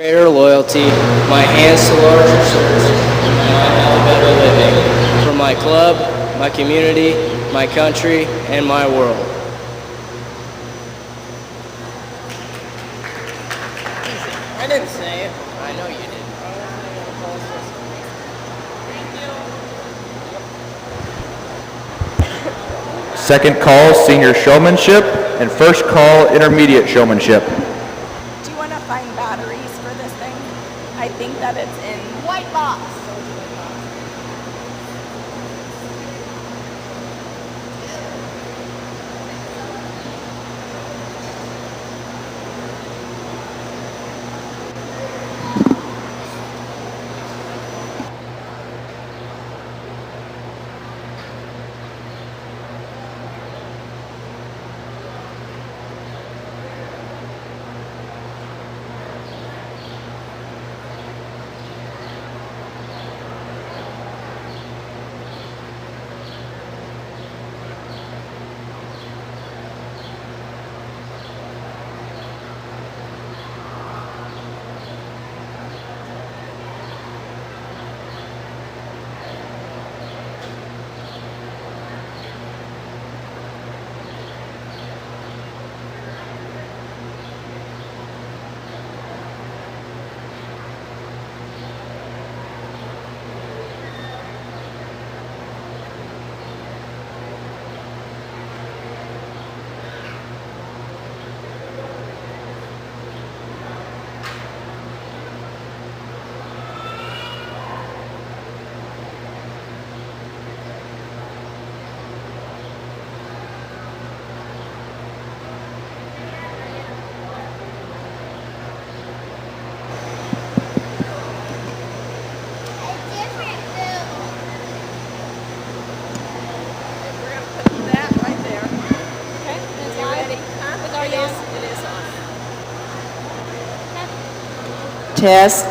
Greater loyalty, my hands to larger souls, and my mind to better living, for my club, my community, my country, and my world. I didn't say it. I know you did. Second call, senior showmanship, and first call, intermediate showmanship. Do you want to find batteries for this thing? I think that it's in white box. Test.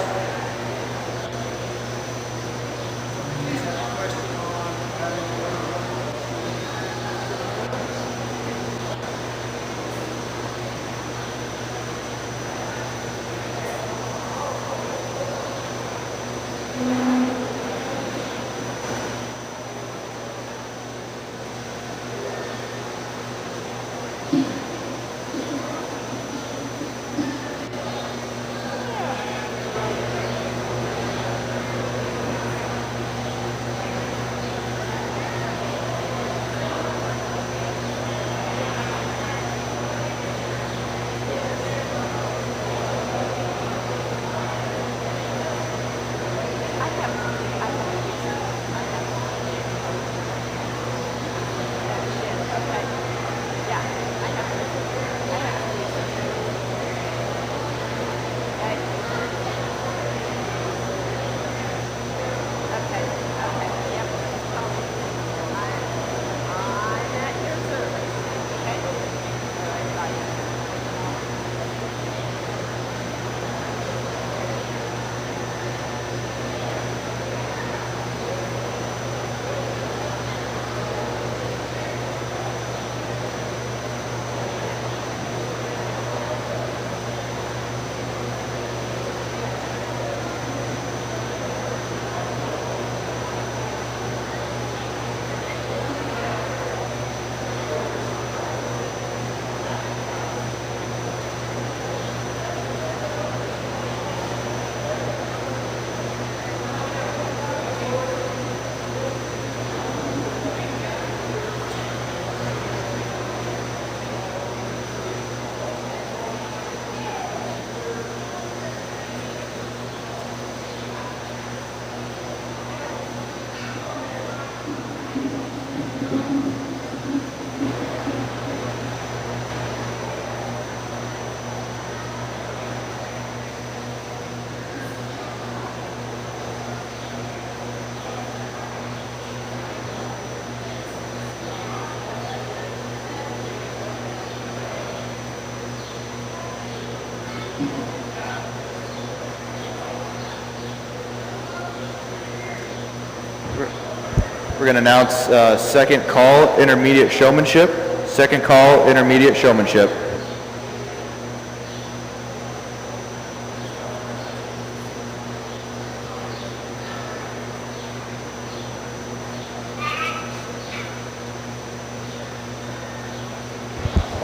We're going to announce second call, intermediate showmanship. Second call, intermediate showmanship.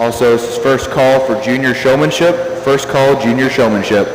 Also, this is first call for junior showmanship. First call, junior showmanship.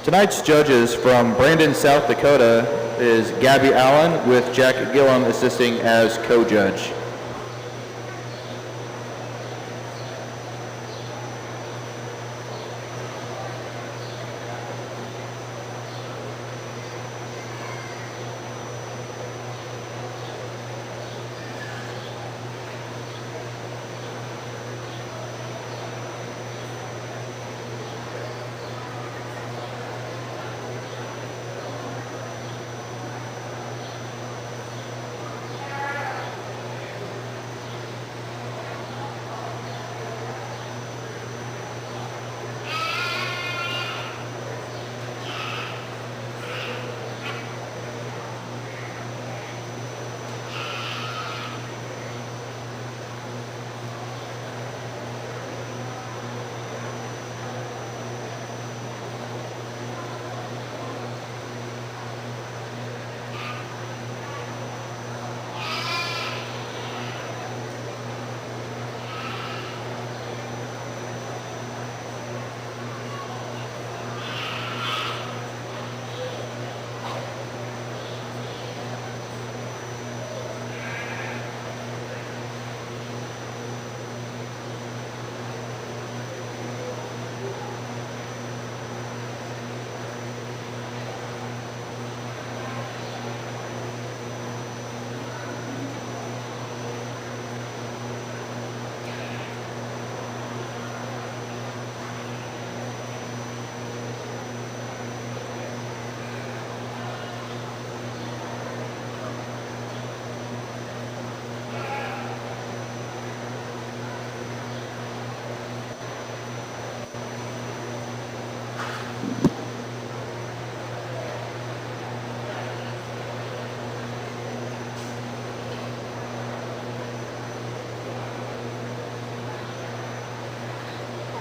Tonight's judges from Brandon, South Dakota is Gabby Allen with Jack Gillum assisting as co-judge.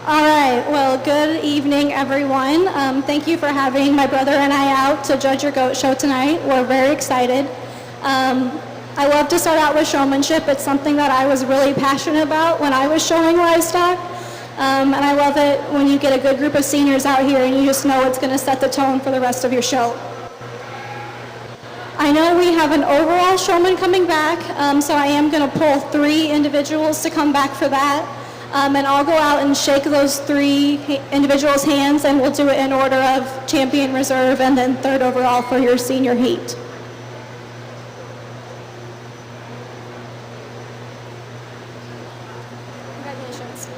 All right, well, good evening, everyone. Thank you for having my brother and I out to judge your goat show tonight. We're very excited. I love to start out with showmanship. It's something that I was really passionate about when I was showing livestock. And I love it when you get a good group of seniors out here and you just know it's going to set the tone for the rest of your show. I know we have an overall showman coming back, so I am going to pull 3 individuals to come back for that. And I'll go out and shake those 3 individuals' hands, and we'll do it in order of champion, reserve, and then 3rd overall for your senior heat. Congratulations.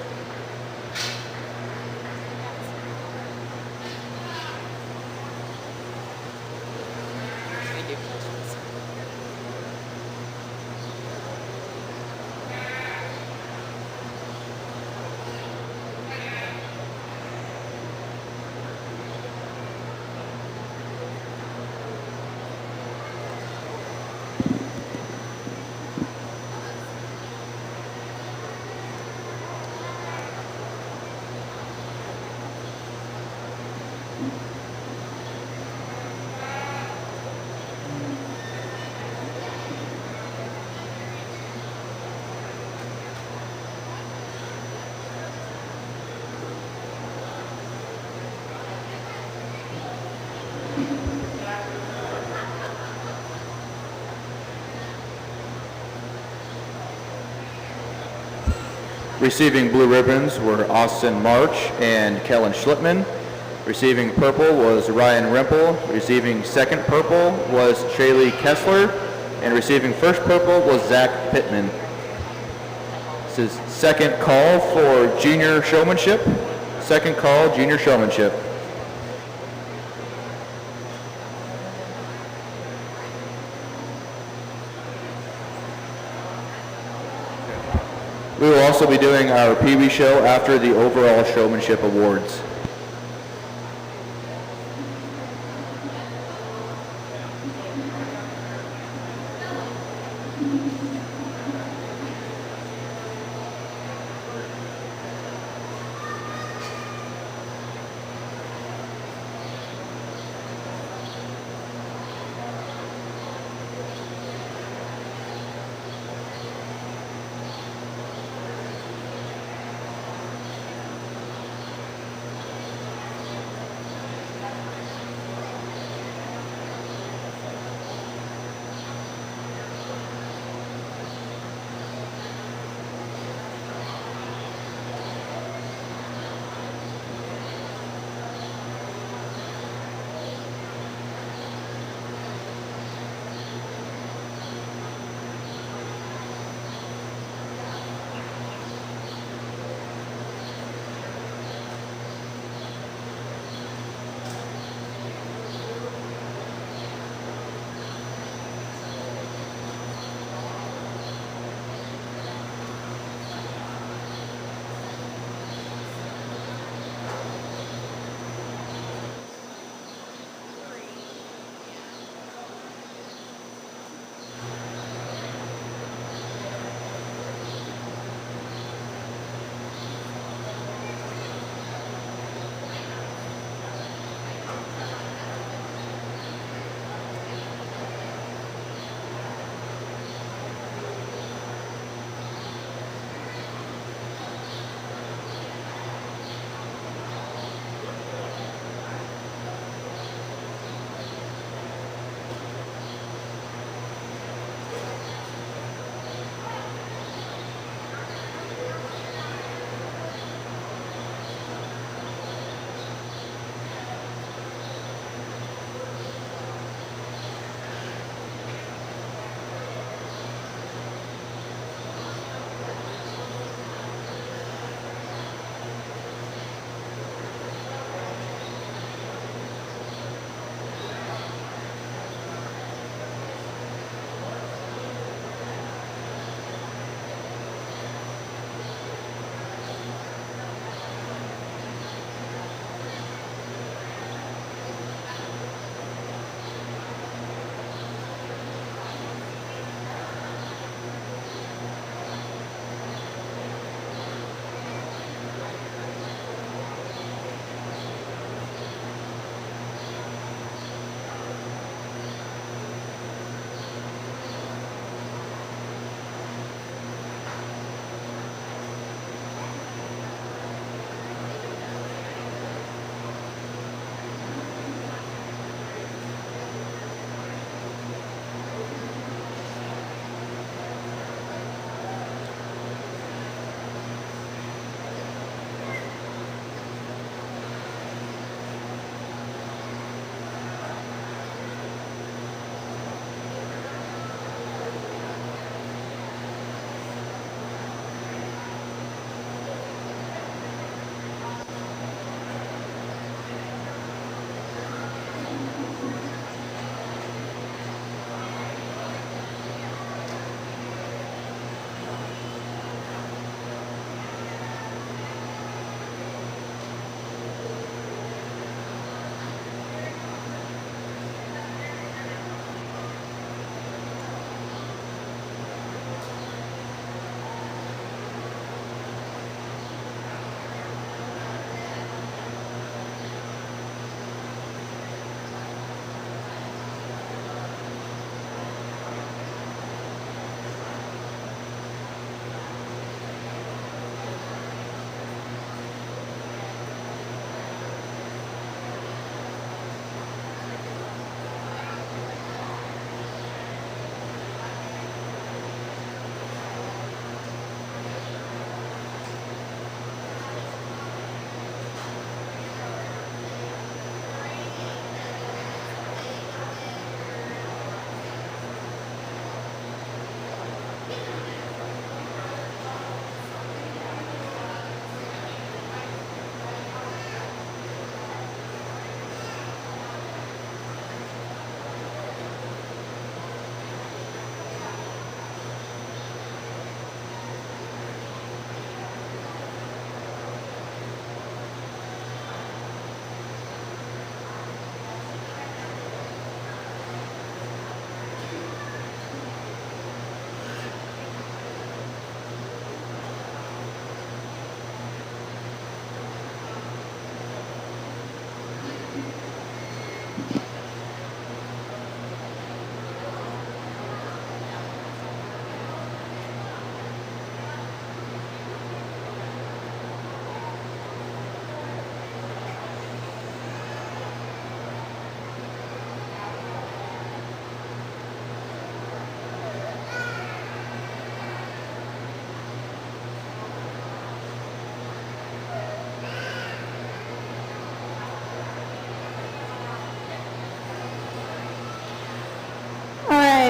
Receiving blue ribbons were Austin March and Kellen Schlipman. Receiving purple was Ryan Rimple. Receiving second purple was Shaylee Kessler. And receiving first purple was Zach Pittman. This is second call for junior showmanship. Second call, junior showmanship. We will also be doing our Pee Wee show after the overall showmanship awards.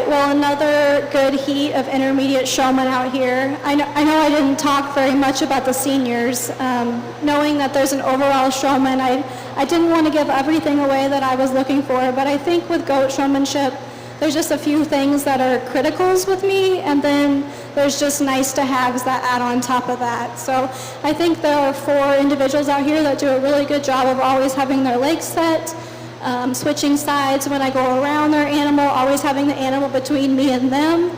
right, well, another good heat of intermediate showmen out here. I know I didn't talk very much about the seniors. Knowing that there's an overall showman, I didn't want to give everything away that I was looking for, but I think with goat showmanship, there's just a few things that are criticals with me, and then there's just nice to haves that add on top of that. So I think there are 4 individuals out here that do a really good job of always having their legs set, switching sides when I go around their animal, always having the animal between me and them.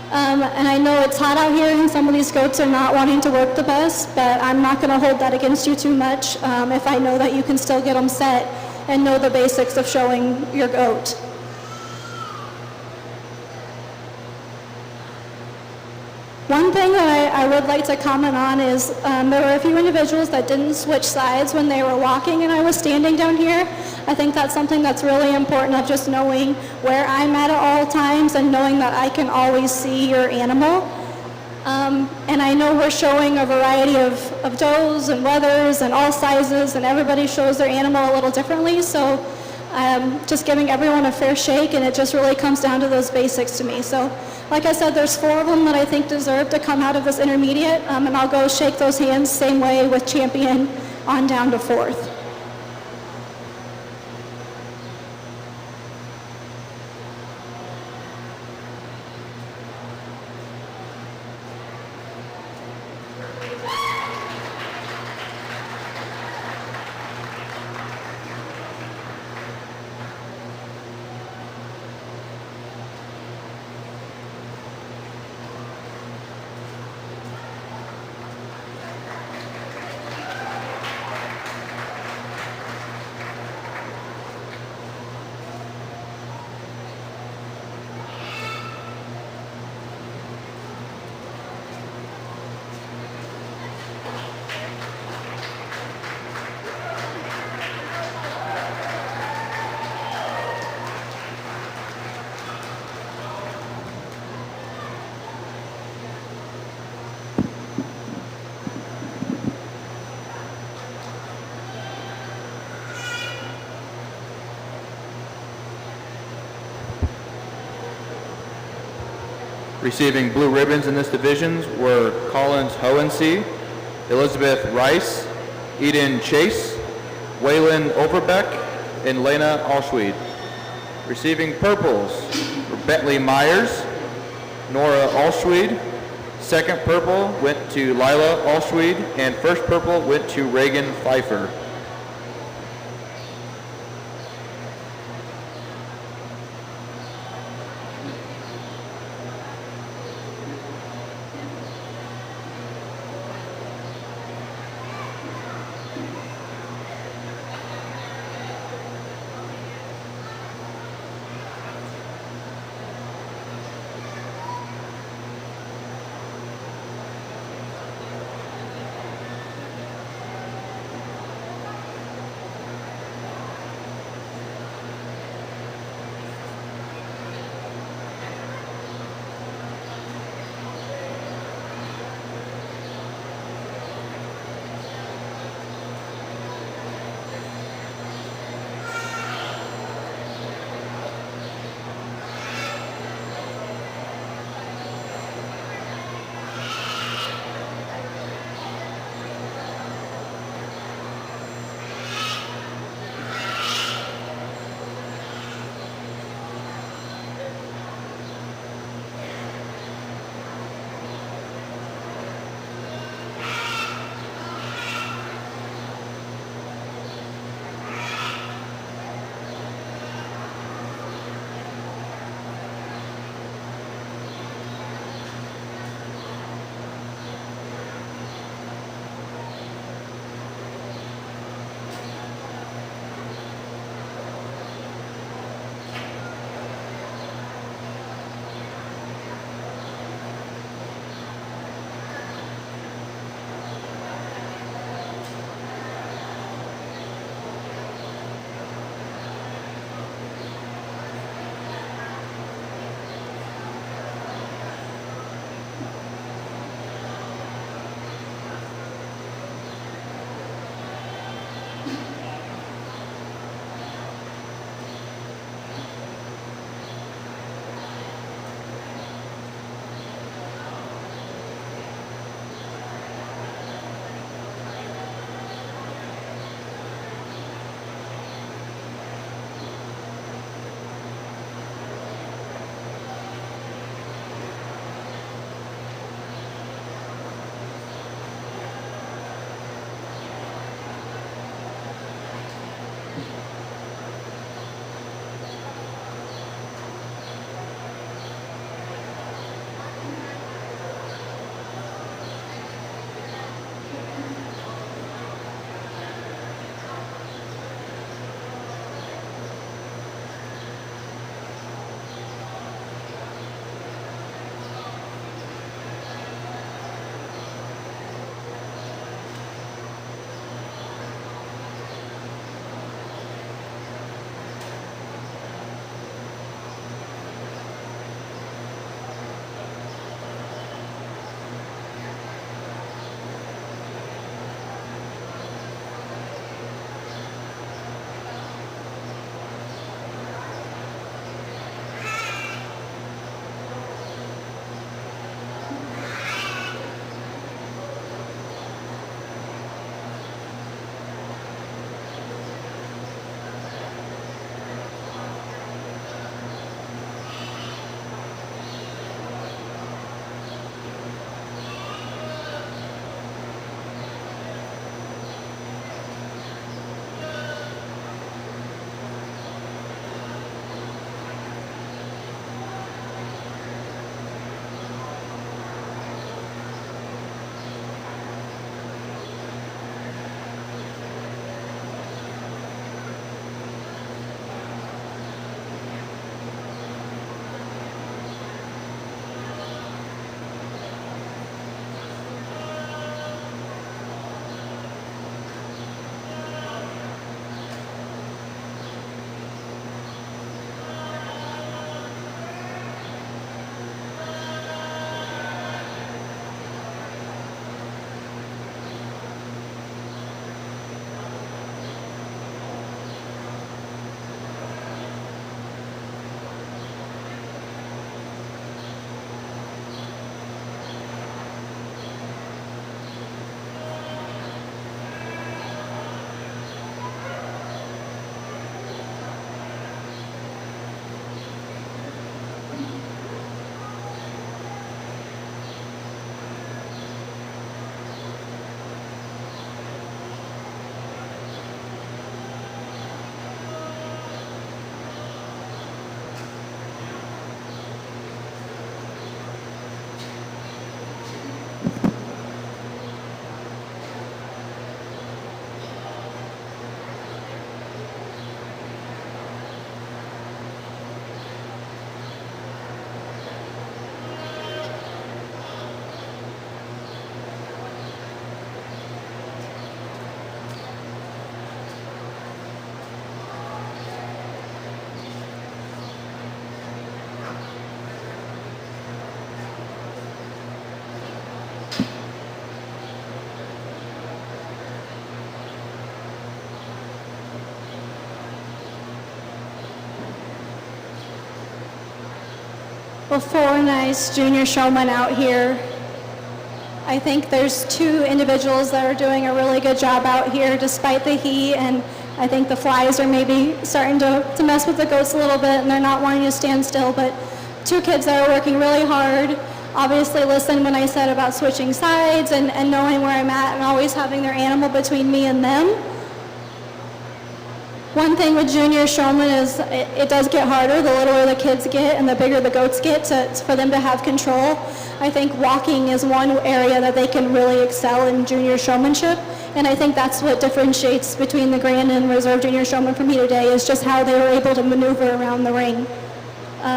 And I know it's hot out here and some of these goats are not wanting to work the best, but I'm not going to hold that against you too much if I know that you can still get them set and know the basics of showing your goat. One thing that I would like to comment on is there were a few individuals that didn't switch sides when they were walking and I was standing down here. I think that's something that's really important, of just knowing where I'm at all times and knowing that I can always see your animal. And I know we're showing a variety of does and wethers and all sizes, and everybody shows their animal a little differently. So just giving everyone a fair shake, and it just really comes down to those basics to me. So like I said, there's 4 of them that I think deserve to come out of this intermediate, and I'll go shake those hands same way with champion on down to 4th. Receiving blue ribbons in this division were Collins Hohensee, Elizabeth Rice, Eden Chase, Waylon Overbeck, and Lena Allschwede. Receiving purples were Bentley Myers, Nora Allschwede. Second purple went to Lila Allschwede, and first purple went to Reagan Pfeiffer. Well, four nice junior showmen out here. I think there's two individuals that are doing a really good job out here despite the heat, and I think the flies are maybe starting to mess with the goats a little bit and they're not wanting to stand still, but two kids that are working really hard. Obviously listened when I said about switching sides and knowing where I'm at and always having their animal between me and them. One thing with junior showmen is it does get harder the littler the kids get and the bigger the goats get for them to have control. I think walking is one area that they can really excel in junior showmanship, and I think that's what differentiates between the Grand and Reserve junior showmen for me today is just how they were able to maneuver around the ring.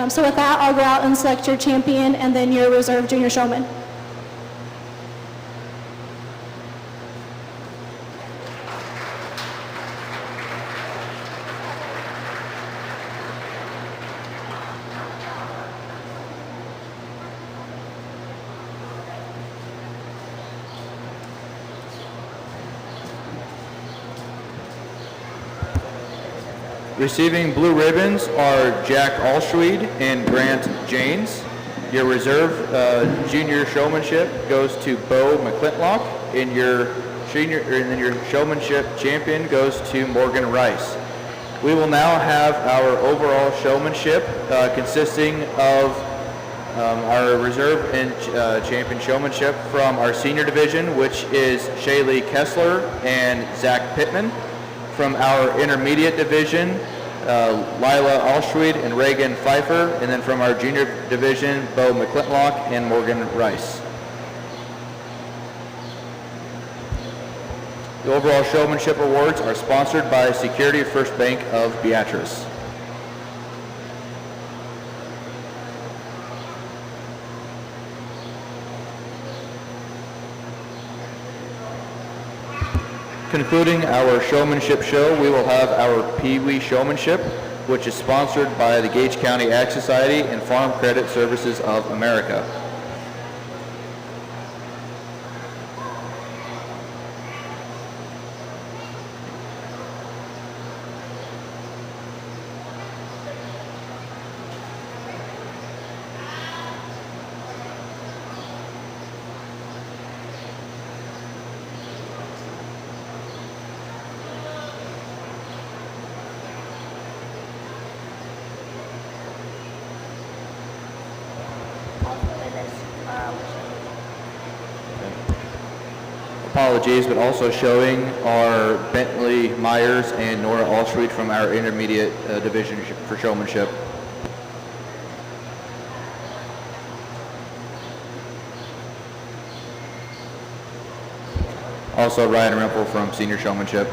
So with that, I'll go out and select your champion and then your Reserve junior showman. Receiving blue ribbons are Jack Allschwede and Grant Janes. Your reserve junior showmanship goes to Bo McClintock, and then your showmanship champion goes to Morgan Rice. We will now have our overall showmanship consisting of our reserve and champion showmanship from our senior division, which is Shaylee Kessler and Zach Pittman. From our intermediate division, Lila Allschwede and Reagan Pfeiffer, and then from our junior division, Bo McClintock and Morgan Rice. The overall showmanship awards are sponsored by Security First Bank of Beatrice. Concluding our showmanship show, we will have our Pee Wee Showmanship, which is sponsored by the Gage County Ag Society and Farm Credit Services of America. Apologies, but also showing are Bentley Myers and Nora Allschwede from our intermediate division for showmanship. Also Ryan Rempel from senior showmanship.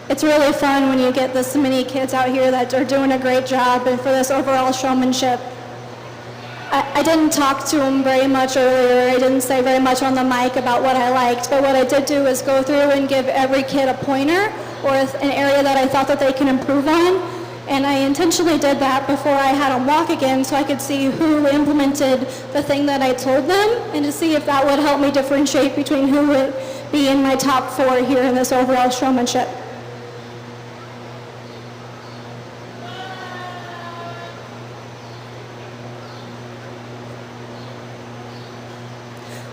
it's really fun when you get this many kids out here that are doing a great job and for this overall showmanship. I didn't talk to them very much earlier. I didn't say very much on the mic about what I liked, but what I did do is go through and give every kid a pointer or an area that I thought that they can improve on. And I intentionally did that before I had them walk again so I could see who implemented the thing that I told them and to see if that would help me differentiate between who would be in my top 4 here in this overall showmanship.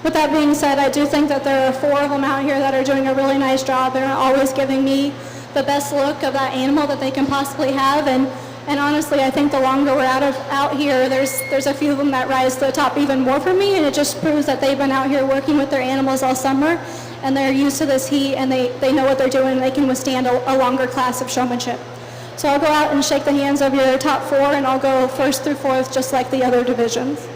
With that being said, I do think that there are 4 of them out here that are doing a really nice job. They're always giving me the best look of that animal that they can possibly have. And honestly, I think the longer we're out here, there's a few of them that rise to the top even more for me. And it just proves that they've been out here working with their animals all summer. And they're used to this heat and they know what they're doing and they can withstand a longer class of showmanship. So I'll go out and shake the hands of your top 4 and I'll go 1st through 4th just like the other divisions.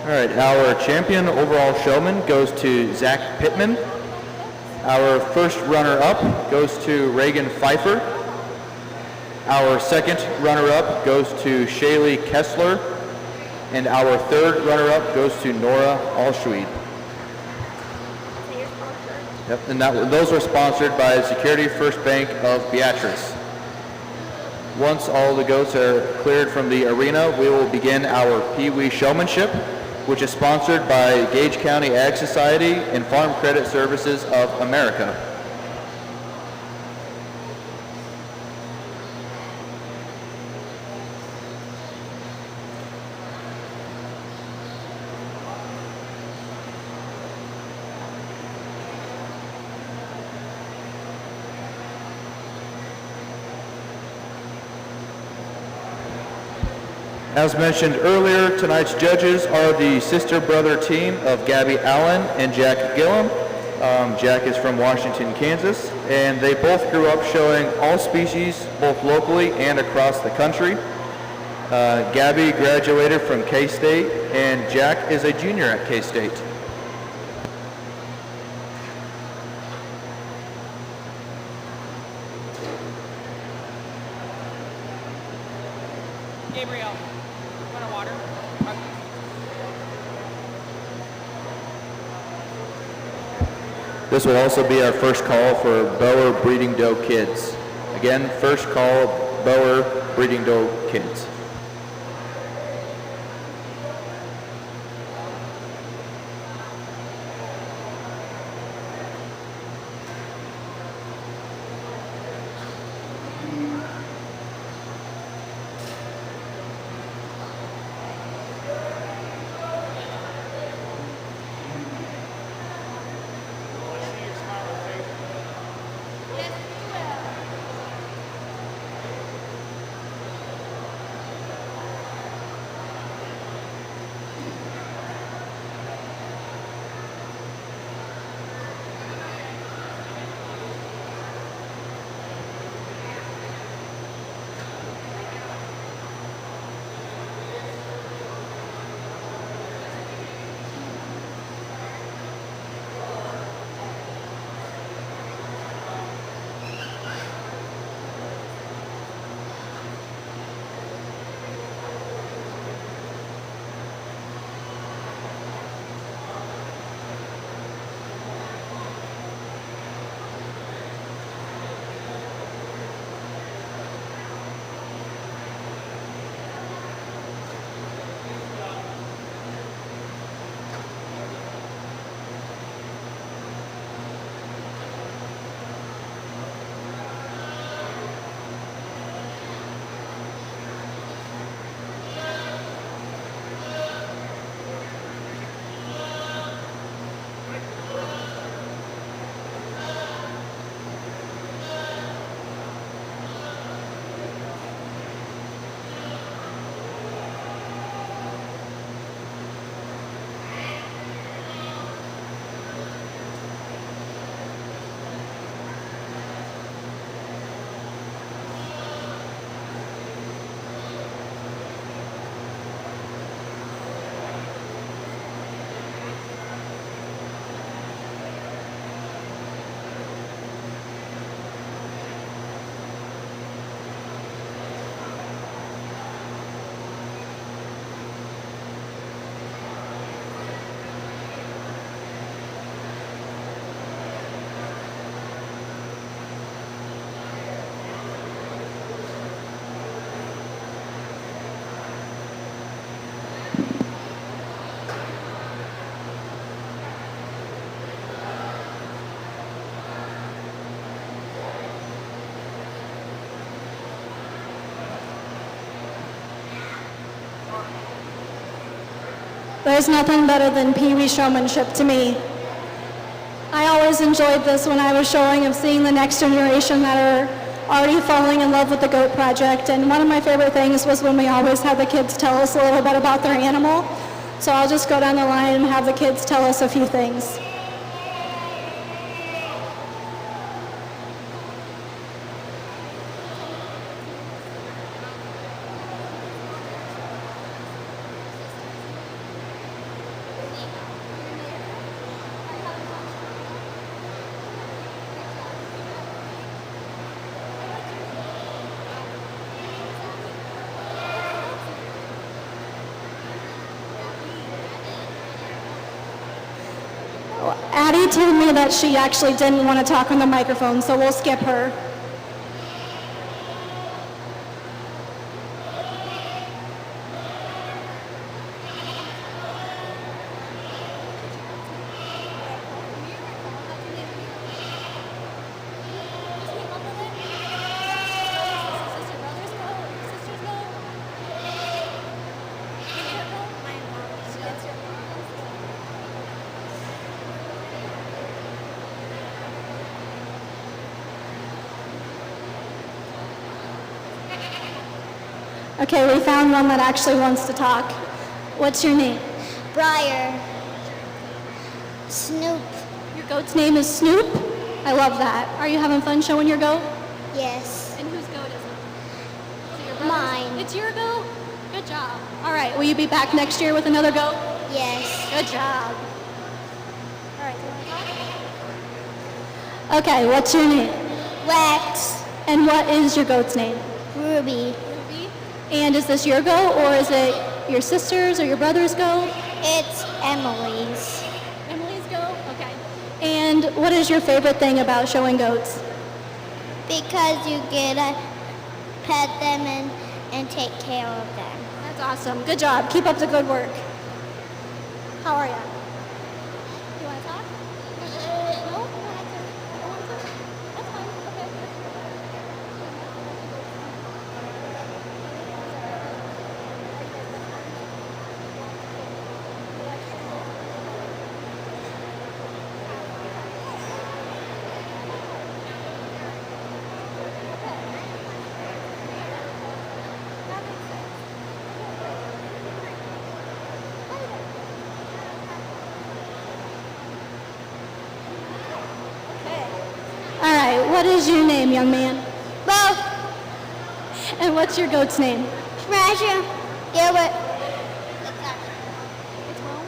All right, our champion overall showman goes to Zach Pittman. Our first runner-up goes to Reagan Pfeiffer. Our second runner-up goes to Shaylee Kessler. And our third runner-up goes to Nora Alschweid. Yep, and those were sponsored by Security First Bank of Beatrice. Once all the goats are cleared from the arena, we will begin our Pee Wee Showmanship, which is sponsored by Gage County Ag Society and Farm Credit Services of America. As mentioned earlier, tonight's judges are the sister-brother team of Gabby Allen and Jack Gillum. Jack is from Washington, Kansas, and they both grew up showing all species, both locally and across the country. Gabby graduated from K-State, and Jack is a junior at K-State. Gabriel, want a water? This will also be our first call for Boer breeding doe kids. Again, first call, Boer breeding doe kids. There's nothing better than Pee-wee showmanship to me. I always enjoyed this when I was showing, of seeing the next generation that are already falling in love with the GOAT project. And one of my favorite things was when we always had the kids tell us a little bit about their animal. So I'll just go down the line and have the kids tell us a few things. Addie told me that she actually didn't want to talk on the microphone, so we'll skip her. Okay, we found one that actually wants to talk. What's your name? Briar. Snoop. Your goat's name is Snoop? I love that. Are you having fun showing your goat? Yes. And whose goat is it? Is it your brother's? Mine. It's your goat? Good job. All right, will you be back next year with another goat? Yes. Good job. All right, do you want to talk? Okay, what's your name? Wax. And what is your goat's name? Ruby. Ruby. And is this your goat, or is it your sister's or your brother's goat? It's Emily's. Emily's goat? Okay. And what is your favorite thing about showing goats? Because you get to pet them and take care of them. That's awesome. Good job. Keep up the good work. How are you? You want to talk? No? You don't have to. I don't want to. That's fine. Okay. All right, what is your name, young man? Both. And what's your goat's name? Smasher. Gilbert. It's Rome.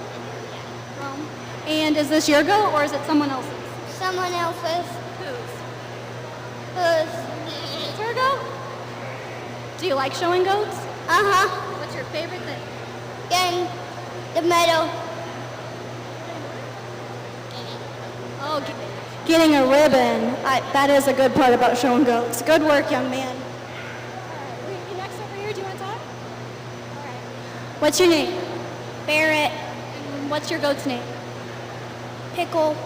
Rome. And is this your goat, or is it someone else's? Someone else's. Whose? Whose? It's her goat? Do you like showing goats? Uh-huh. What's your favorite thing? Getting the medal. Oh, getting a ribbon. That is a good part about showing goats. Good work, young man. All right, you next over here. Do you want to talk? All right. What's your name? Barrett. And what's your goat's name? Pickle.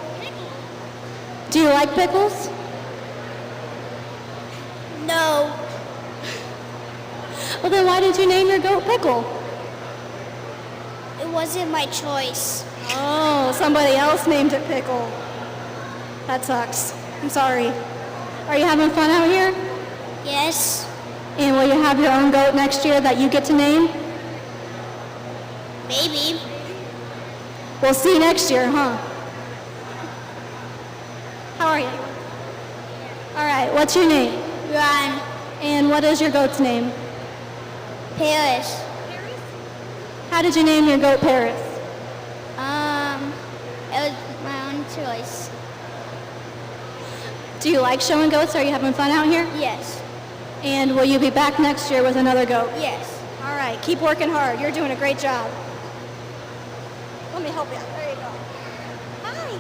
Do you like pickles? No. Well, then why did you name your goat Pickle? It wasn't my choice. Oh, somebody else named it Pickle. That sucks. I'm sorry. Are you having fun out here? Yes. And will you have your own goat next year that you get to name? Maybe. We'll see next year, huh? How are you? All right, what's your name? Ron. And what is your goat's name? Paris. How did you name your goat Paris? It was my own choice. Do you like showing goats? Are you having fun out here? Yes. And will you be back next year with another goat? Yes. All right, keep working hard. You're doing a great job. Let me help you. There you go. Hi.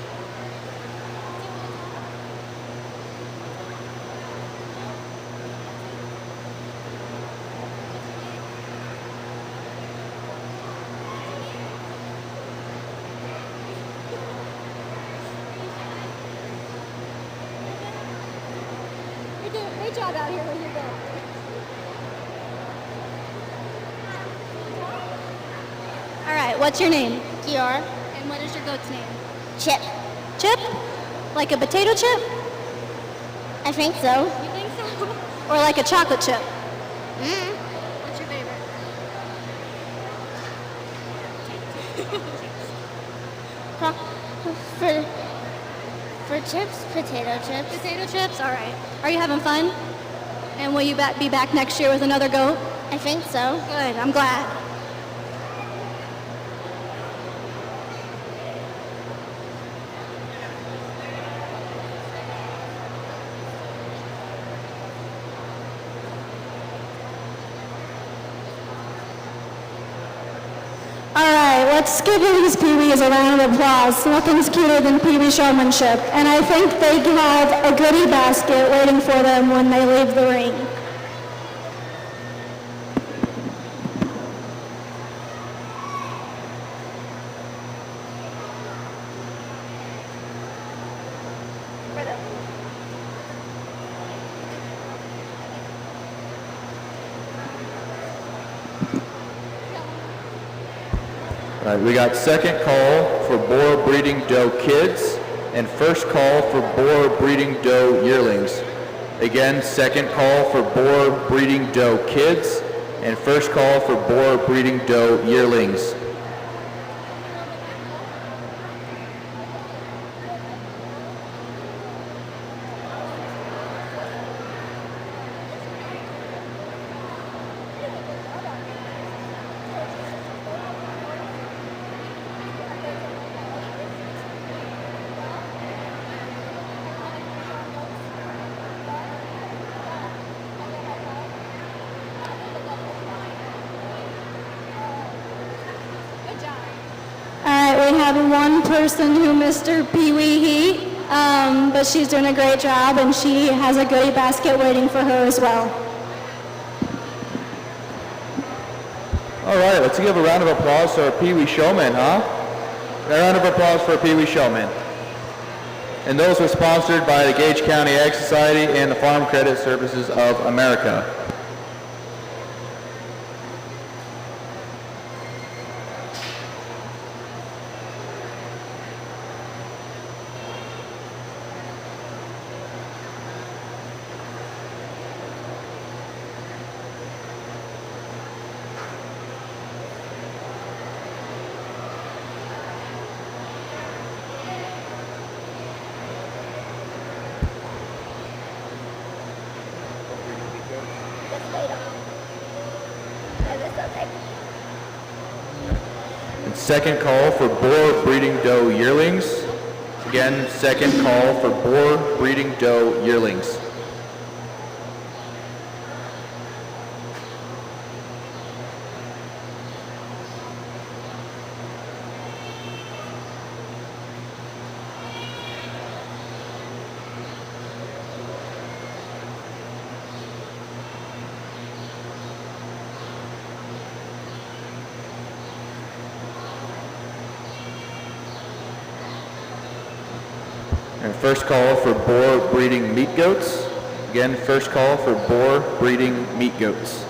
You're doing a great job out here with your goat. All right, what's your name? Dior. And what is your goat's name? Chip. Chip? Like a potato chip? I think so. You think so? Or like a chocolate chip? Mm. What's your favorite? For chips, potato chips. Potato chips? All right. Are you having fun? And will you be back next year with another goat? I think so. Good, I'm glad. All right, let's give these Pee-wees a round of applause. Nothing's cuter than Pee-wee showmanship. And I think they have a goodie basket waiting for them when they leave the ring. All right, we got second call for boar breeding doe kids and first call for boar breeding doe yearlings. Again, second call for boar breeding doe kids and first call for boar breeding doe yearlings. All right, we have one person who missed her Pee-wee heat, but she's doing a great job, and she has a goodie basket waiting for her as well. All right, let's give a round of applause to our Pee-wee showmen, huh? A round of applause for our Pee-wee showmen. And those were sponsored by the Gage County Ag Society and the Farm Credit Services of America. And second call for boar breeding doe yearlings. Again, second call for boar breeding doe yearlings. And first call for boar breeding meat goats. Again, first call for boar breeding meat goats.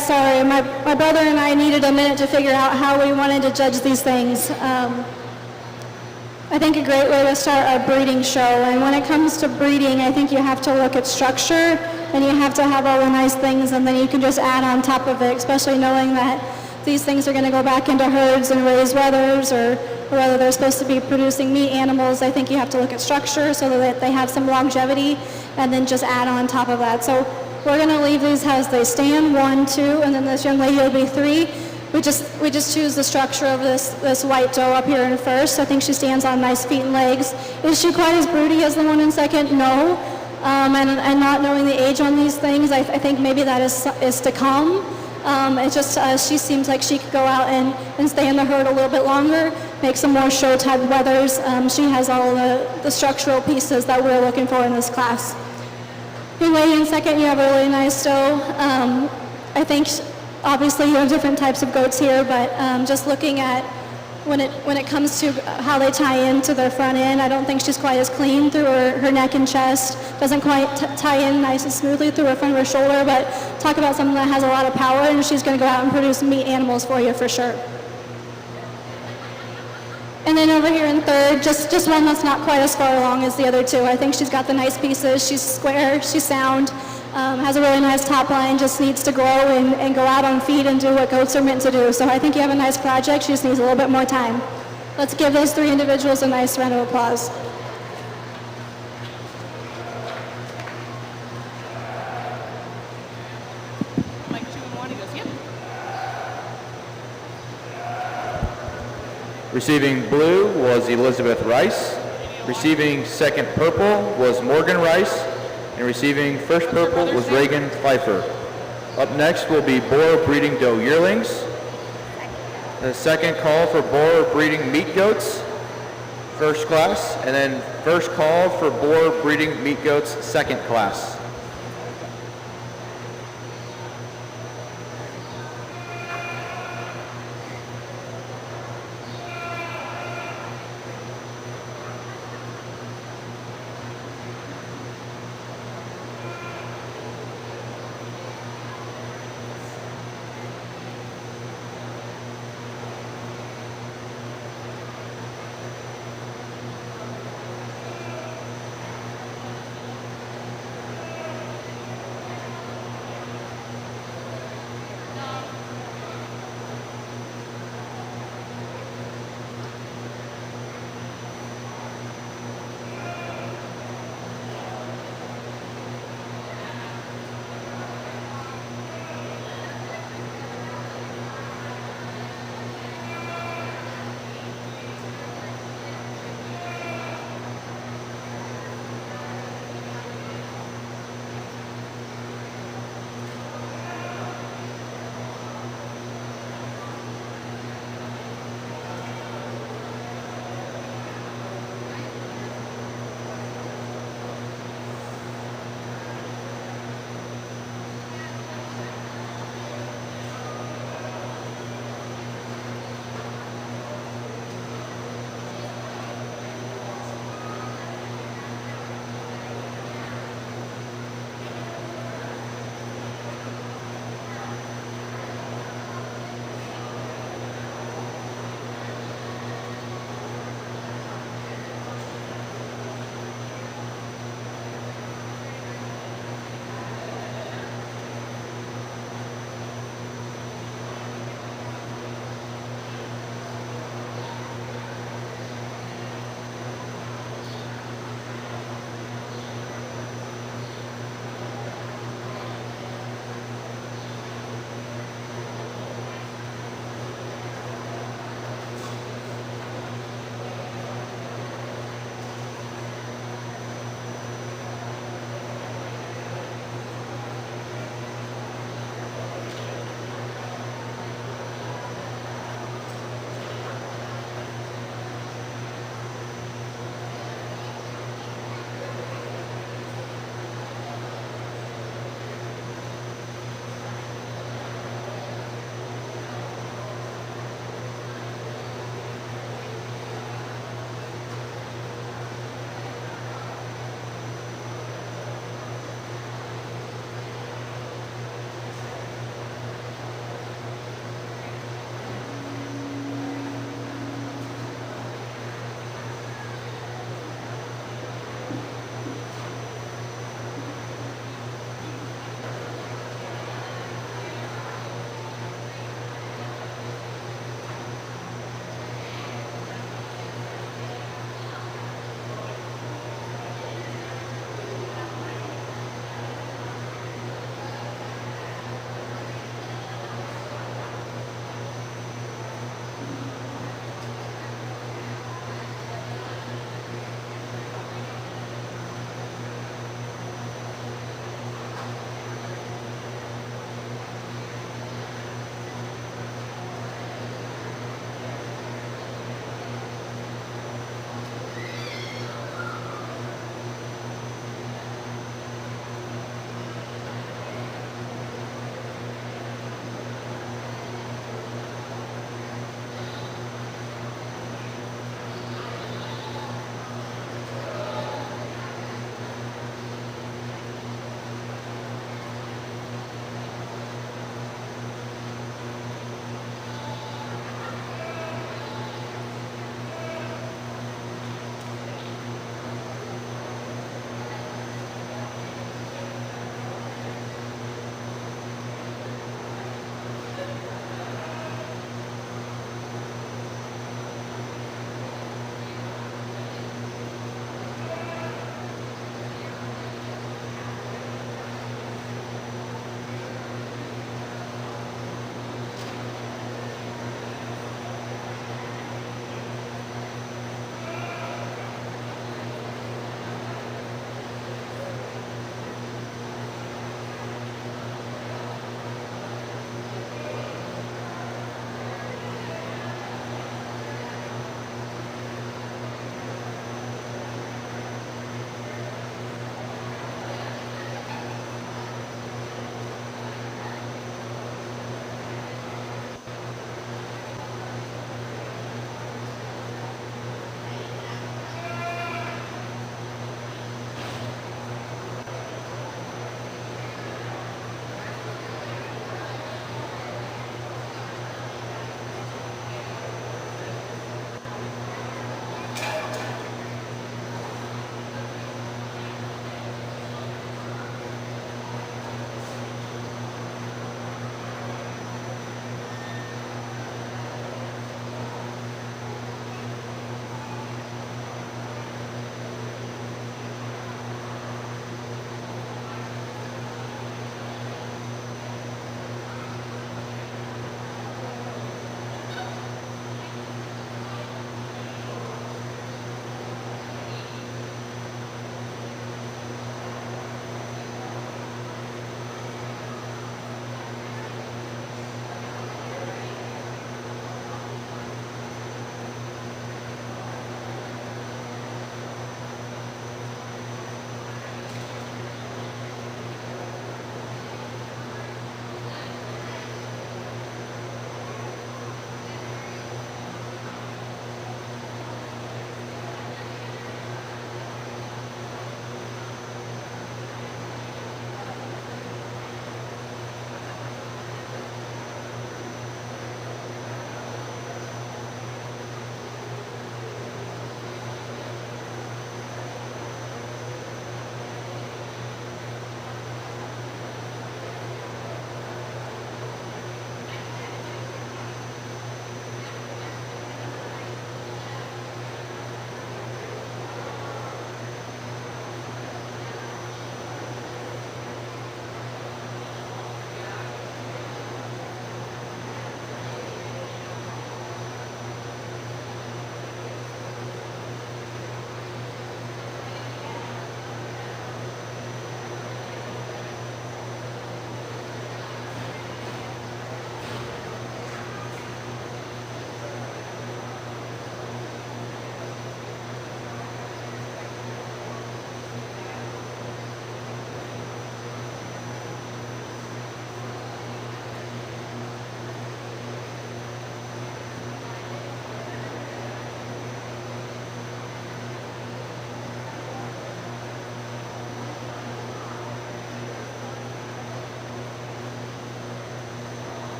sorry. My brother and I needed a minute to figure out how we wanted to judge these things. I think a great way to start a breeding show, and when it comes to breeding, I think you have to look at structure, and you have to have all the nice things, and then you can just add on top of it, especially knowing that these things are going to go back into herds and raise wethers, or whether they're supposed to be producing meat animals. I think you have to look at structure so that they have some longevity, and then just add on top of that. So we're going to leave these as they stand, 1, 2, and then this young lady will be 3. We just choose the structure of this white doe up here in first. I think she stands on nice feet and legs. Is she quite as broody as the one in second? No. And not knowing the age on these things, I think maybe that is to come. It's just she seems like she could go out and stay in the herd a little bit longer, make some more show type wethers. She has all the structural pieces that we're looking for in this class. Young lady in second, you have a really nice doe. I think obviously you have different types of goats here, but just looking at when it comes to how they tie into their front end, I don't think she's quite as clean through her neck and chest. Doesn't quite tie in nice and smoothly through her front of her shoulder, but talk about something that has a lot of power, and she's going to go out and produce meat animals for you for sure. And then over here in third, just one that's not quite as far along as the other two. I think she's got the nice pieces. She's square, she's sound, has a really nice top line, just needs to grow and go out on feed and do what goats are meant to do. So I think you have a nice project. She just needs a little bit more time. Let's give those 3 individuals a nice round of applause. Mike 2 and 1, he goes, yep. Receiving blue was Elizabeth Rice. Receiving second purple was Morgan Rice. And receiving first purple was Reagan Pfeiffer. Up next will be Boer breeding doe yearlings. The second call for Boer breeding meat goats, first class. And then first call for Boer breeding meat goats, second class.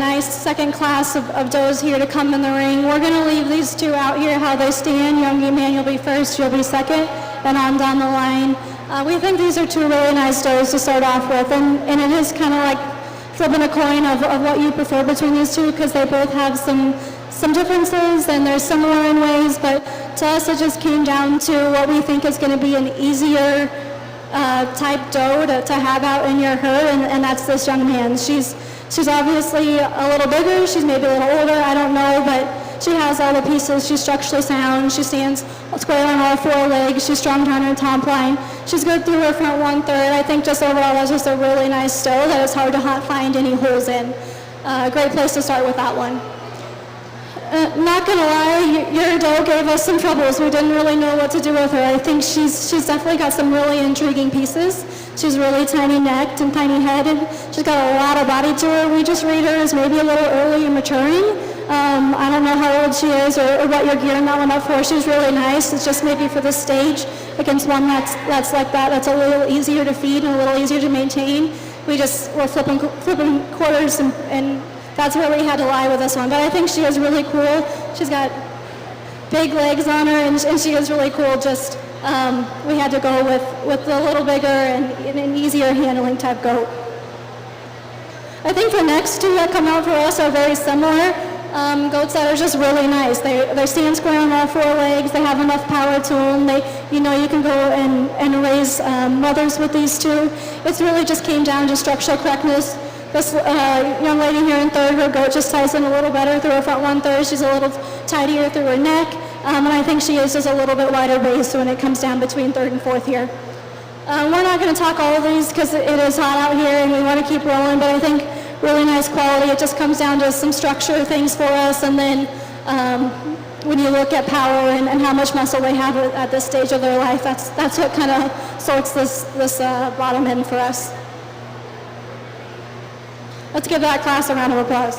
nice second class of does here to come in the ring. We're going to leave these two out here how they stand. Young man, you'll be first, you'll be second, and on down the line. We think these are two really nice does to start off with, and it is kind of like flipping a coin of what you prefer between these two, because they both have some differences and they're similar in ways, but to us it just came down to what we think is going to be an easier type doe to have out in your herd, and that's this young man. She's obviously a little bigger, she's maybe a little older, I don't know, but she has all the pieces. She's structurally sound, she stands square on all four legs, she's strong down her top line, she's good through her front 1/3. I think just overall that's just a really nice doe that it's hard to find any holes in. Great place to start with that one. Not gonna lie, your doe gave us some troubles. We didn't really know what to do with her. I think she's definitely got some really intriguing pieces. She's really tiny necked and tiny headed. She's got a lot of body to her. We just read her as maybe a little early in maturing. I don't know how old she is or what you're gearing that one up for. She's really nice. It's just maybe for the stage against one that's like that. That's a little easier to feed and a little easier to maintain. We're flipping quarters and that's where we had to lie with this one. But I think she is really cool. She's got big legs on her, and she is really cool. Just we had to go with a little bigger and an easier handling type goat. I think the next two that come out for us are very similar. Goats that are just really nice. They stand square on all four legs. They have enough power to them. You can go and raise mothers with these two. It's really just came down to structural correctness. This young lady here in third, her goat just ties in a little better through her front 1/3. She's a little tidier through her neck, and I think she is just a little bit wider base when it comes down between third and fourth here. We're not going to talk all of these because it is hot out here and we want to keep rolling, but I think really nice quality. It just comes down to some structure things for us, and then when you look at power and how much muscle they have at this stage of their life, that's what kind of sorts this bottom end for us. Let's give that class a round of applause.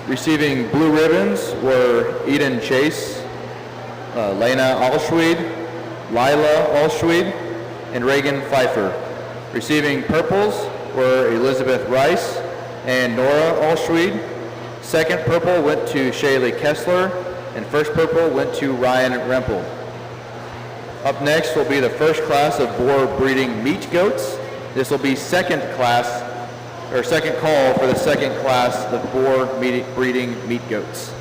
Receiving blue ribbons were Eden Chase, Lena Alschwede, Lila Alschwede, and Reagan Pfeiffer. Receiving purples were Elizabeth Rice and Nora Alschwede. Second purple went to Shaylee Kessler, and first purple went to Ryan Rempel. Up next will be the first class of boar breeding meat goats. This will be second call for the second class of boar breeding meat goats.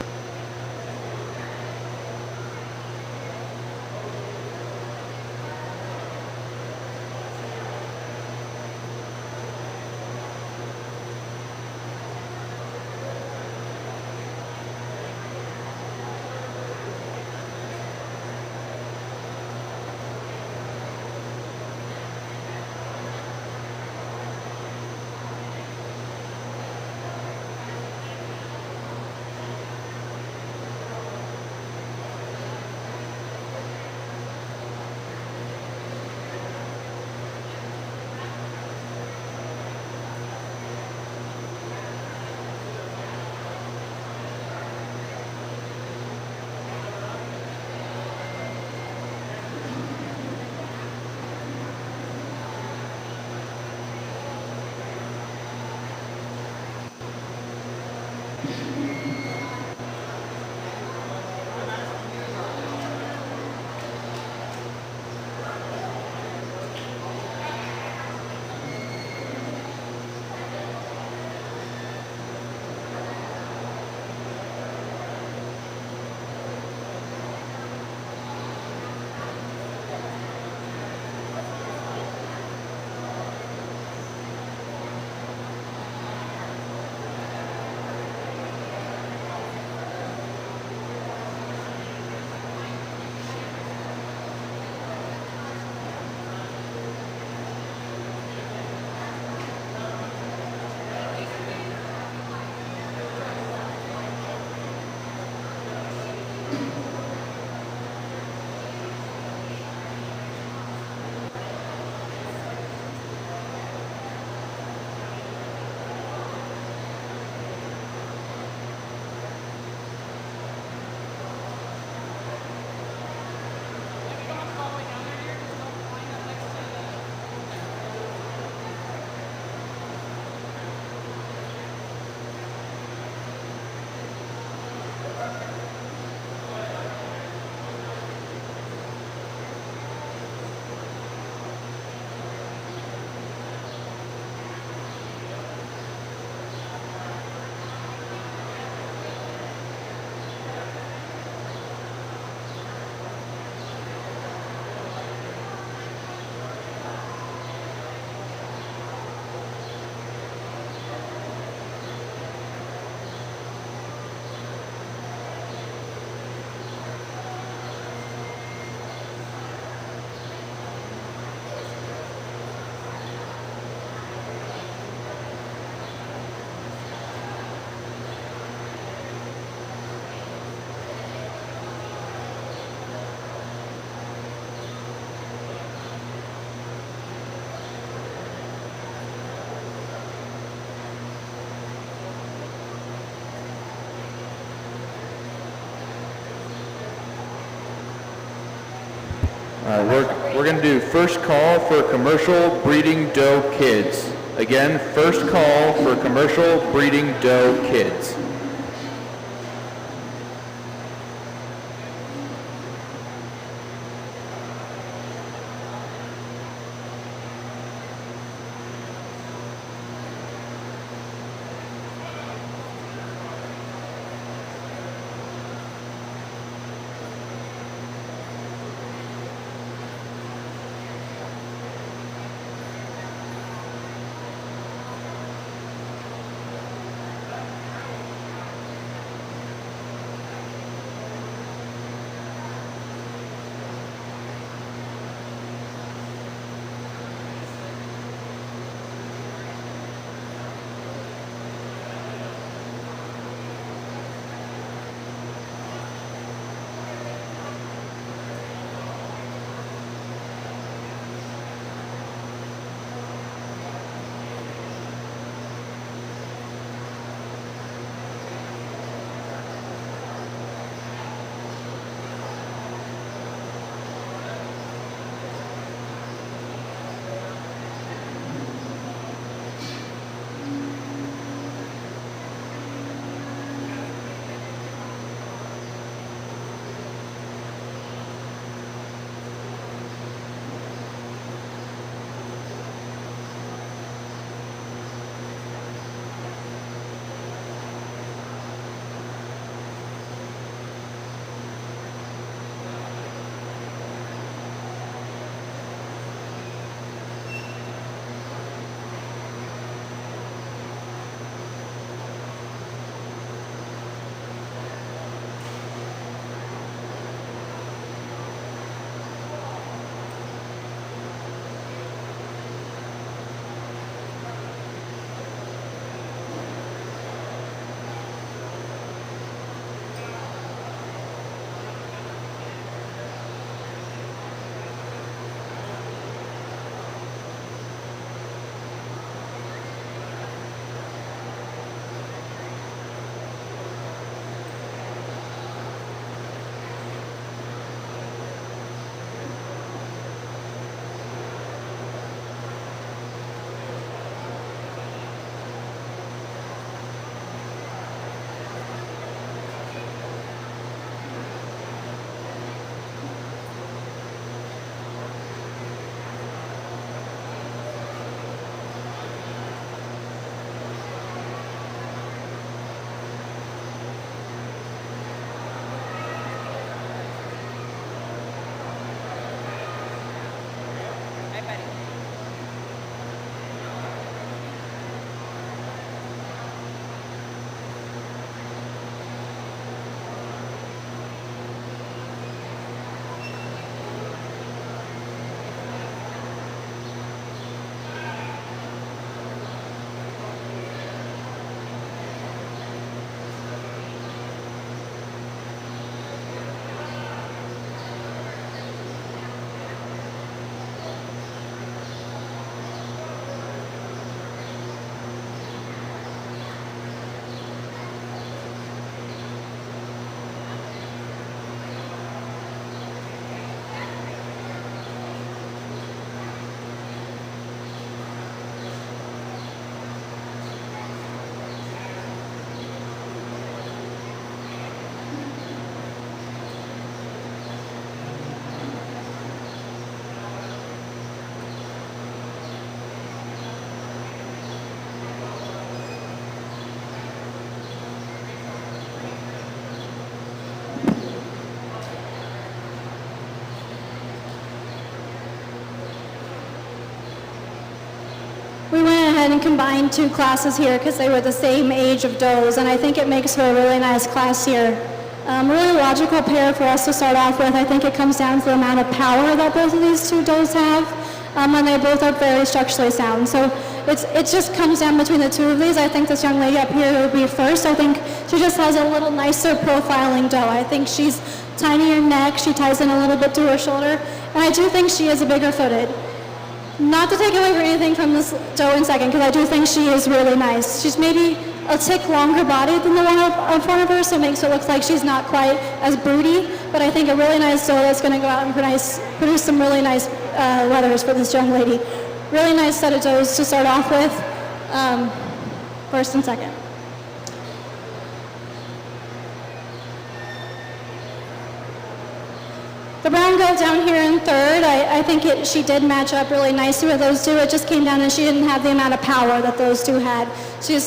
We're going to do first call for commercial breeding doe kids. Again, first call for commercial breeding doe kids. We went ahead and combined two classes here because they were the same age of does, and I think it makes for a really nice class here. Really logical pair for us to start off with. I think it comes down to the amount of power that both of these two does have, and they both are very structurally sound. So it just comes down between the two of these. I think this young lady up here will be first. I think she just has a little nicer profiling doe. I think she's tinier neck, she ties in a little bit to her shoulder, and I do think she is a bigger footed. Not to take away from anything from this doe in second, because I do think she is really nice. She's maybe a tick longer body than the one up in front of her, so it makes it look like she's not quite as broody. But I think a really nice doe that's going to go out and produce some really nice leathers for this young lady. Really nice set of does to start off with, first and second. The brown goat down here in third, I think she did match up really nicely with those two. It just came down and she didn't have the amount of power that those two had. She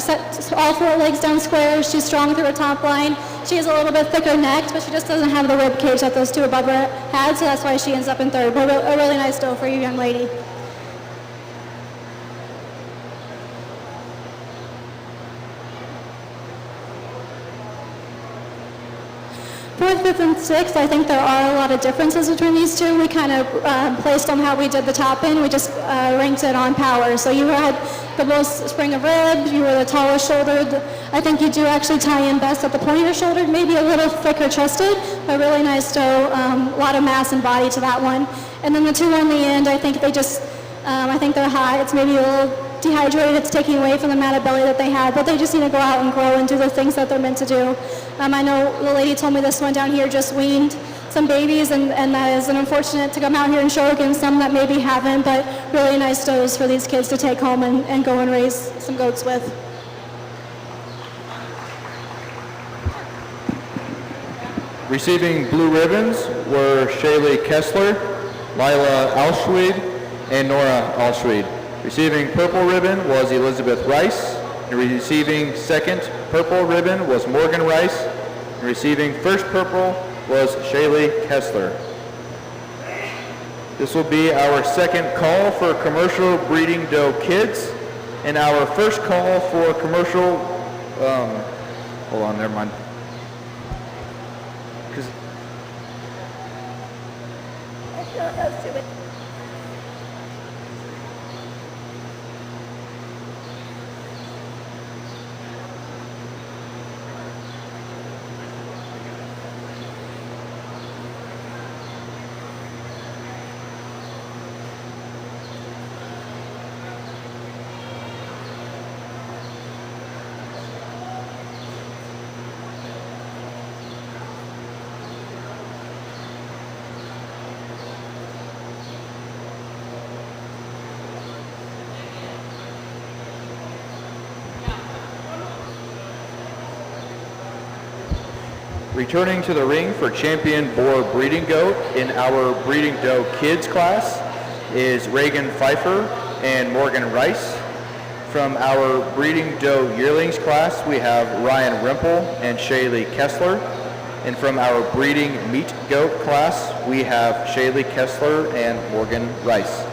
set all four legs down square. She's strong through her top line. She has a little bit thicker neck, but she just doesn't have the rib cage that those two above her had, so that's why she ends up in third. But a really nice doe for you, young lady. Fourth, fifth, and sixth, I think there are a lot of differences between these two. We kind of placed on how we did the top end. We just ranked it on power. So you had the most spring of rib, you were the tallest shouldered. I think you do actually tie in best at the pointer shouldered, maybe a little thicker chested, but really nice doe, a lot of mass and body to that one. And then the two on the end, I think they just, I think they're high. It's maybe a little dehydrated. It's taking away from the amount of belly that they had, but they just need to go out and grow and do the things that they're meant to do. I know the lady told me this one down here just weaned some babies, and that is an unfortunate to come out here and show against some that maybe haven't, but really nice does for these kids to take home and go and raise some goats with. Receiving blue ribbons were Shaylee Kessler, Lila Alschwede, and Nora Alschwede. Receiving purple ribbon was Elizabeth Rice, and receiving second purple ribbon was Morgan Rice, and receiving first purple was Shaylee Kessler. This will be our second call for commercial breeding doe kids, and our first call for commercial, hold on, never mind. Returning to the ring for champion boar breeding goat in our breeding doe kids class is Reagan Pfeiffer and Morgan Rice. From our breeding doe yearlings class, we have Ryan Rimple and Shaylee Kessler. And from our breeding meat goat class, we have Shaylee Kessler and Morgan Rice.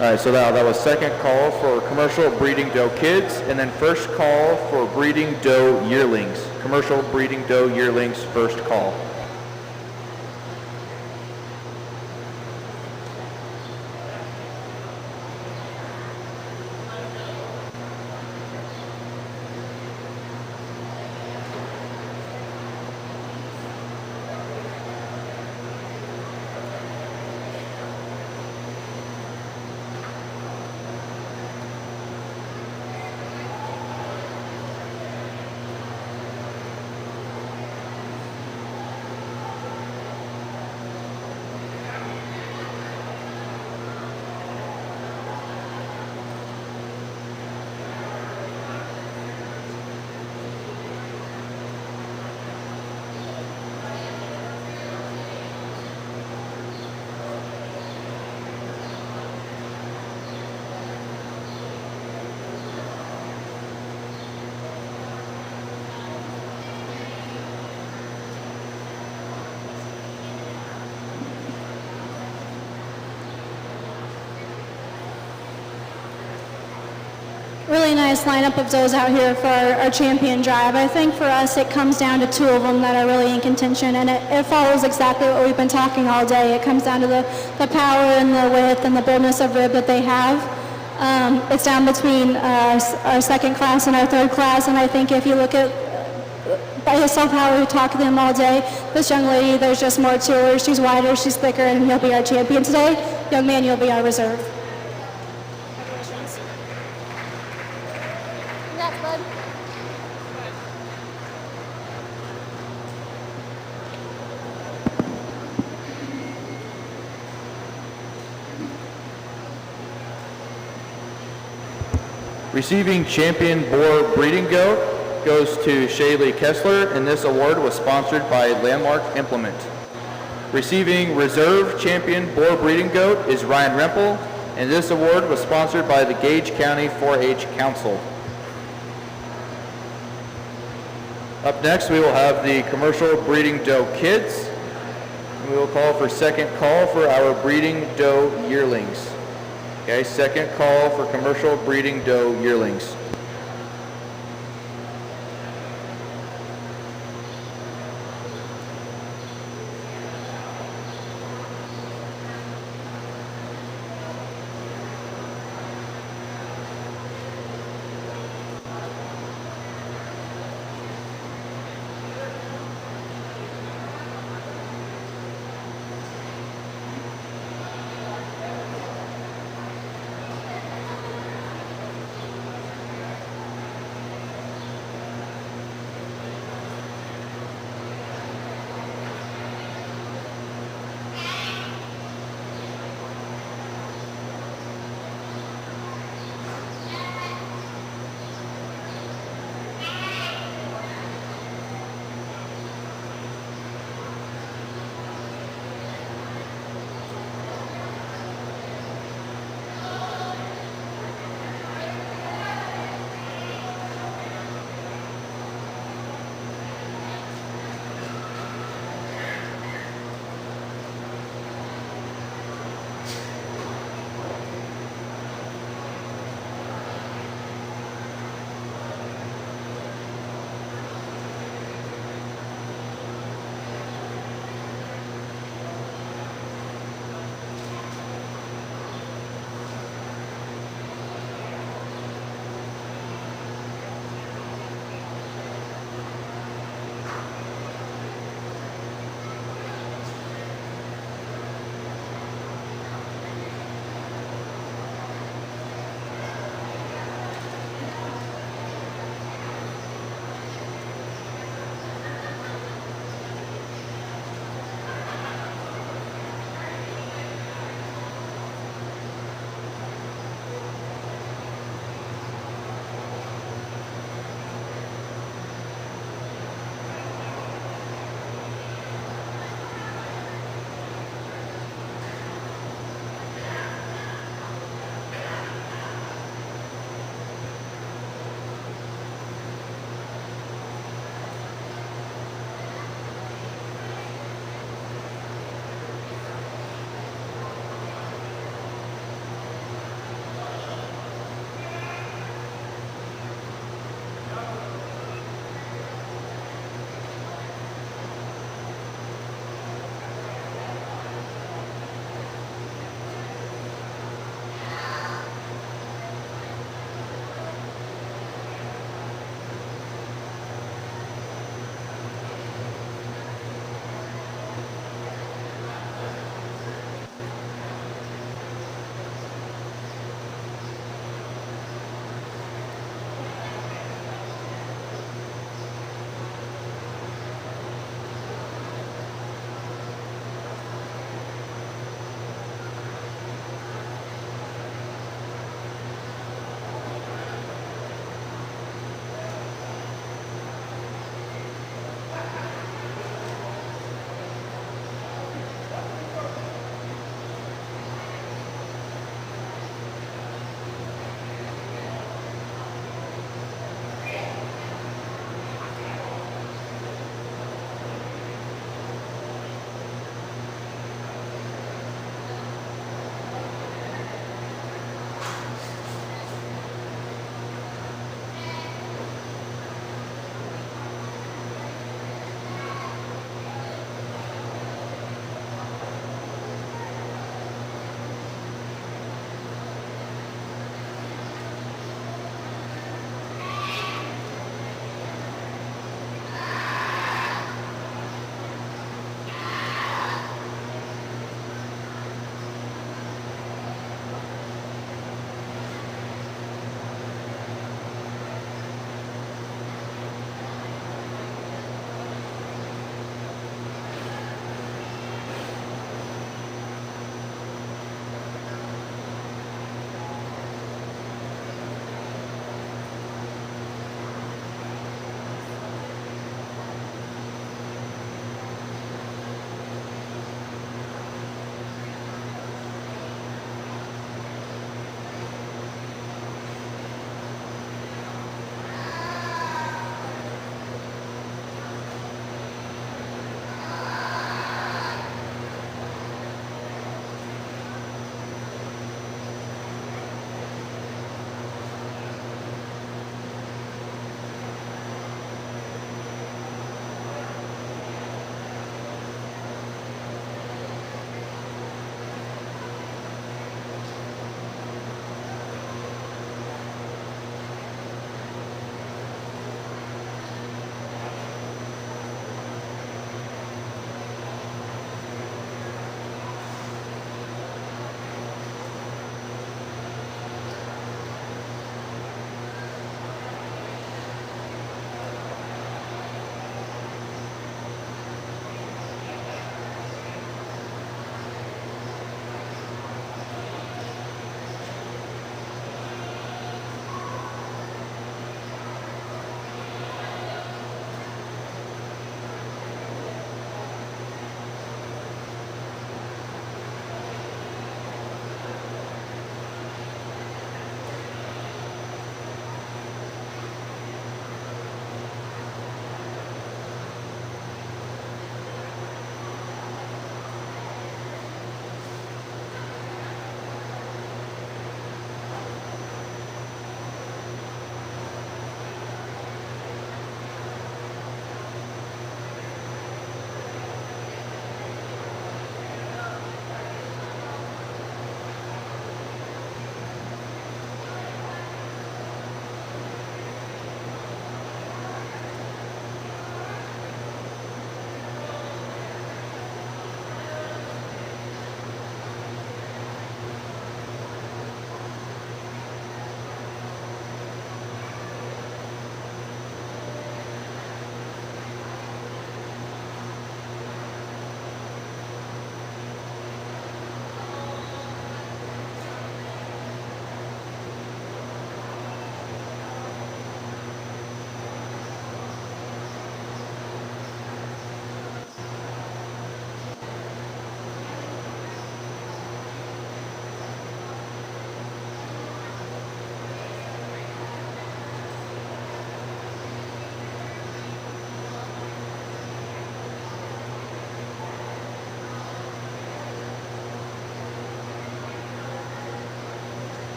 All right, so that was second call for commercial breeding doe kids, and then first call for breeding doe yearlings. Commercial breeding doe yearlings, first call. Really nice lineup of does out here for our champion drive. I think for us it comes down to two of them that are really in contention, and it follows exactly what we've been talking all day. It comes down to the power and the width and the boldness of rib that they have. It's down between our second class and our third class, and I think if you look at by yourself how we talk to them all day, this young lady, there's just more to her. She's wider, she's thicker, and you'll be our champion today. Young man, you'll be our reserve. Congratulations. Congrats, bud. Receiving champion boar breeding goat goes to Shaylee Kessler, and this award was sponsored by Landmark Implement. Receiving reserve champion boar breeding goat is Ryan Rempel, and this award was sponsored by the Gage County 4-H Council. Up next, we will have the commercial breeding doe kids. We will call for second call for our breeding doe yearlings. Okay, second call for commercial breeding doe yearlings.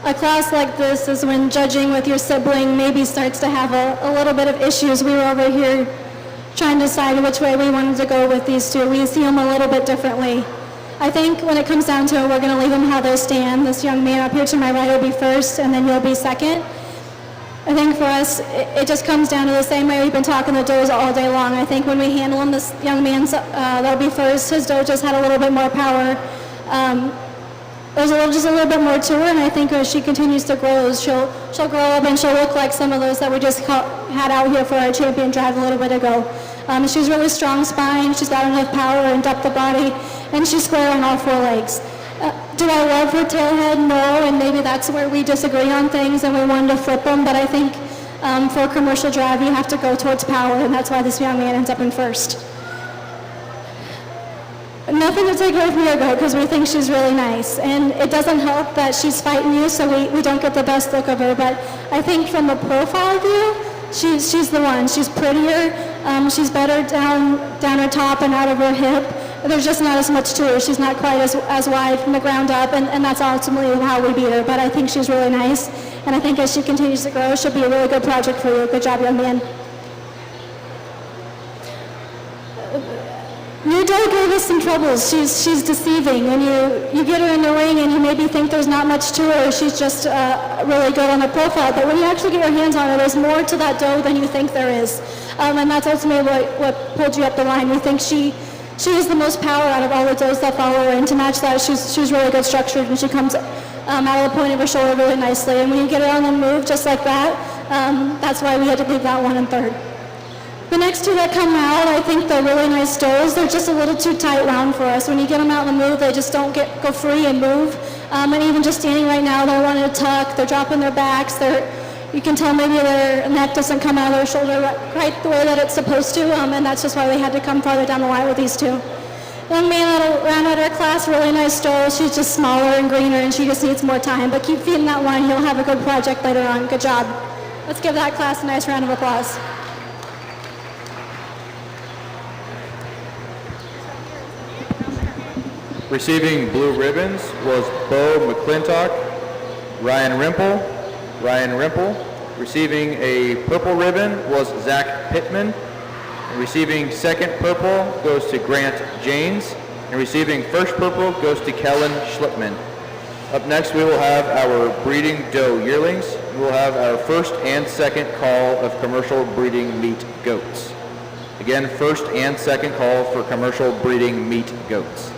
a class like this is when judging with your sibling maybe starts to have a little bit of issues. We were over here trying to decide which way we wanted to go with these two. We see them a little bit differently. I think when it comes down to it, we're going to leave them how they stand. This young man up here to my right will be first, and then you'll be second. I think for us, it just comes down to the same way we've been talking the does all day long. I think when we handle him, this young man's that'll be first. His doe just had a little bit more power. There's just a little bit more to her, and I think as she continues to grow, she'll grow up and she'll look like some of those that we just had out here for our champion drive a little bit ago. She's really strong spine. She's got enough power and depth of body, and she's square on all four legs. Do I love her tailhead? No, and maybe that's where we disagree on things and we wanted to flip them, but I think for a commercial drive, you have to go towards power, and that's why this young man ends up in first. Nothing to take away from your goat because we think she's really nice, and it doesn't help that she's fighting you, so we don't get the best look of her, but I think from a profile view, she's the one. She's prettier, she's better down her top and out of her hip. There's just not as much to her. She's not quite as wide from the ground up, and that's ultimately how we beat her, but I think she's really nice, and I think as she continues to grow, she'll be a really good project for you. Good job, young man. Your doe gave us some troubles. She's deceiving. When you get her in the ring and you maybe think there's not much to her, she's just really good on the profile. But when you actually get your hands on her, there's more to that doe than you think there is. And that's ultimately what pulled you up the line. We think she has the most power out of all the does that follow her. And to match that, she's really good structured, and she comes out of the point of her shoulder really nicely. And when you get her on the move just like that, that's why we had to leave that one in third. The next two that come out, I think they're really nice does. They're just a little too tight round for us. When you get them out on the move, they just don't go free and move. And even just standing right now, they're wanting to tuck. They're dropping their backs. You can tell maybe their neck doesn't come out of their shoulder right the way that it's supposed to, and that's just why we had to come farther down the line with these two. Young man that'll round out our class, really nice doe. She's just smaller and greener, and she just needs more time. But keep feeding that one. You'll have a good project later on. Good job. Let's give that class a nice round of applause. Receiving blue ribbons was Bo McClintock, Ryan Rimple. Receiving a purple ribbon was Zach Pittman. And receiving second purple goes to Grant Janes. And receiving first purple goes to Kellen Schlipman. Up next, we will have our breeding doe yearlings. We will have our first and second call of commercial breeding meat goats. Again, first and second call for commercial breeding meat goats.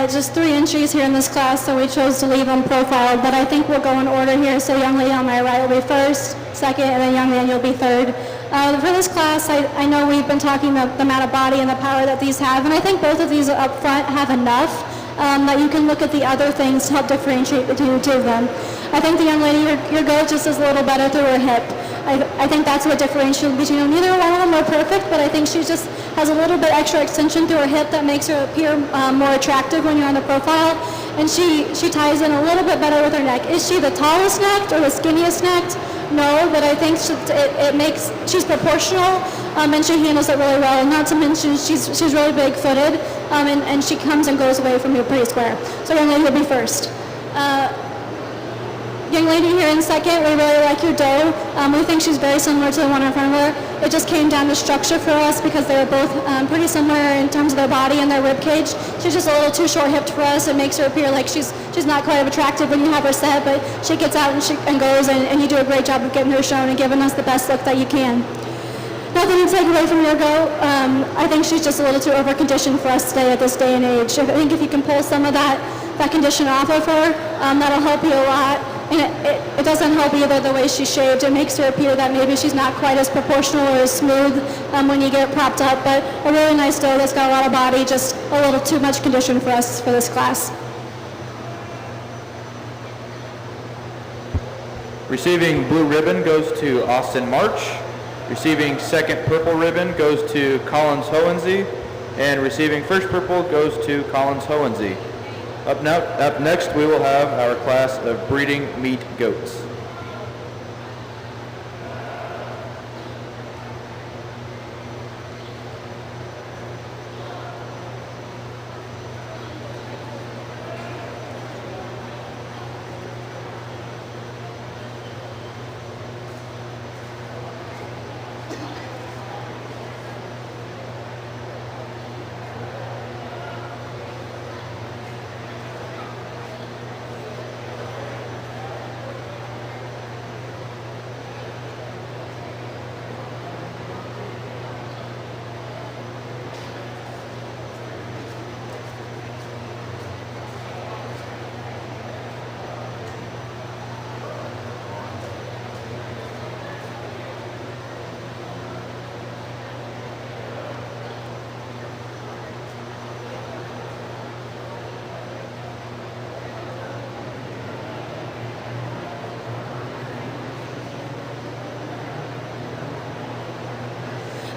right, just 3 entries here in this class, so we chose to leave them profiled, but I think we'll go in order here. So young lady on my right will be first, second, and then young man, you'll be third. For this class, I know we've been talking about the amount of body and the power that these have, and I think both of these up front have enough that you can look at the other things to help differentiate between the two of them. I think the young lady, your goat just is a little better through her hip. I think that's what differentiates between them. Neither one of them are perfect, but I think she just has a little bit extra extension through her hip that makes her appear more attractive when you're on the profile. And she ties in a little bit better with her neck. Is she the tallest necked or the skinniest necked? No, but I think she's proportional, and she handles it really well. And not to mention, she's really big-footed, and she comes and goes away from you pretty square. So young lady will be first. Young lady here in second, we really like your doe. We think she's very similar to the one in front of her. It just came down to structure for us because they were both pretty similar in terms of their body and their rib cage. She's just a little too short-hipped for us. It makes her appear like she's not quite attractive when you have her set, but she gets out and goes, and you do a great job of getting her shown and giving us the best look that you can. Nothing to take away from your goat. I think she's just a little too over-conditioned for us today at this day and age. I think if you can pull some of that condition off of her, that'll help you a lot. And it doesn't help either the way she's shaved. It makes her appear that maybe she's not quite as proportional or as smooth when you get it propped up, but a really nice doe that's got a lot of body, just a little too much condition for us for this class. Receiving blue ribbon goes to Austin March. Receiving second purple ribbon goes to Collins Hohensee. And receiving first purple goes to Collins Hohensee. Up next, we will have our class of breeding meat goats.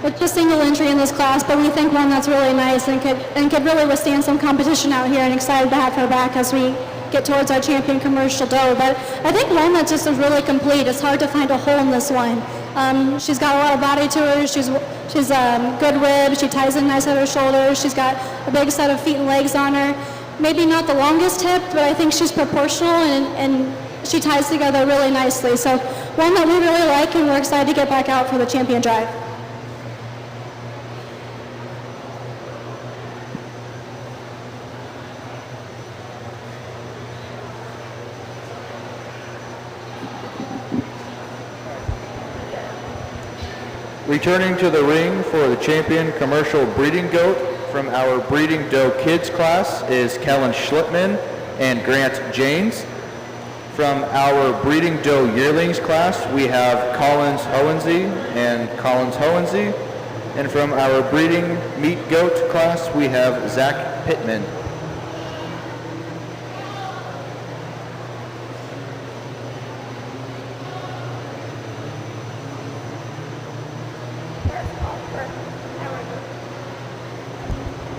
It's just single entry in this class, but we think one that's really nice and could really withstand some competition out here, and excited to have her back as we get towards our champion commercial doe. But I think one that just is really complete. It's hard to find a hole in this one. She's got a lot of body to her. She's good ribs. She ties in nice at her shoulders. She's got a big set of feet and legs on her. Maybe not the longest hip, but I think she's proportional and she ties together really nicely. So one that we really like, and we're excited to get back out for the champion drive. Returning to the ring for the champion commercial breeding goat from our breeding doe kids class is Kellen Schlipman and Grant Janes. From our breeding doe yearlings class, we have Collins Hohensee and Collins Hohensee. And from our breeding meat goat class, we have Zach Pittman.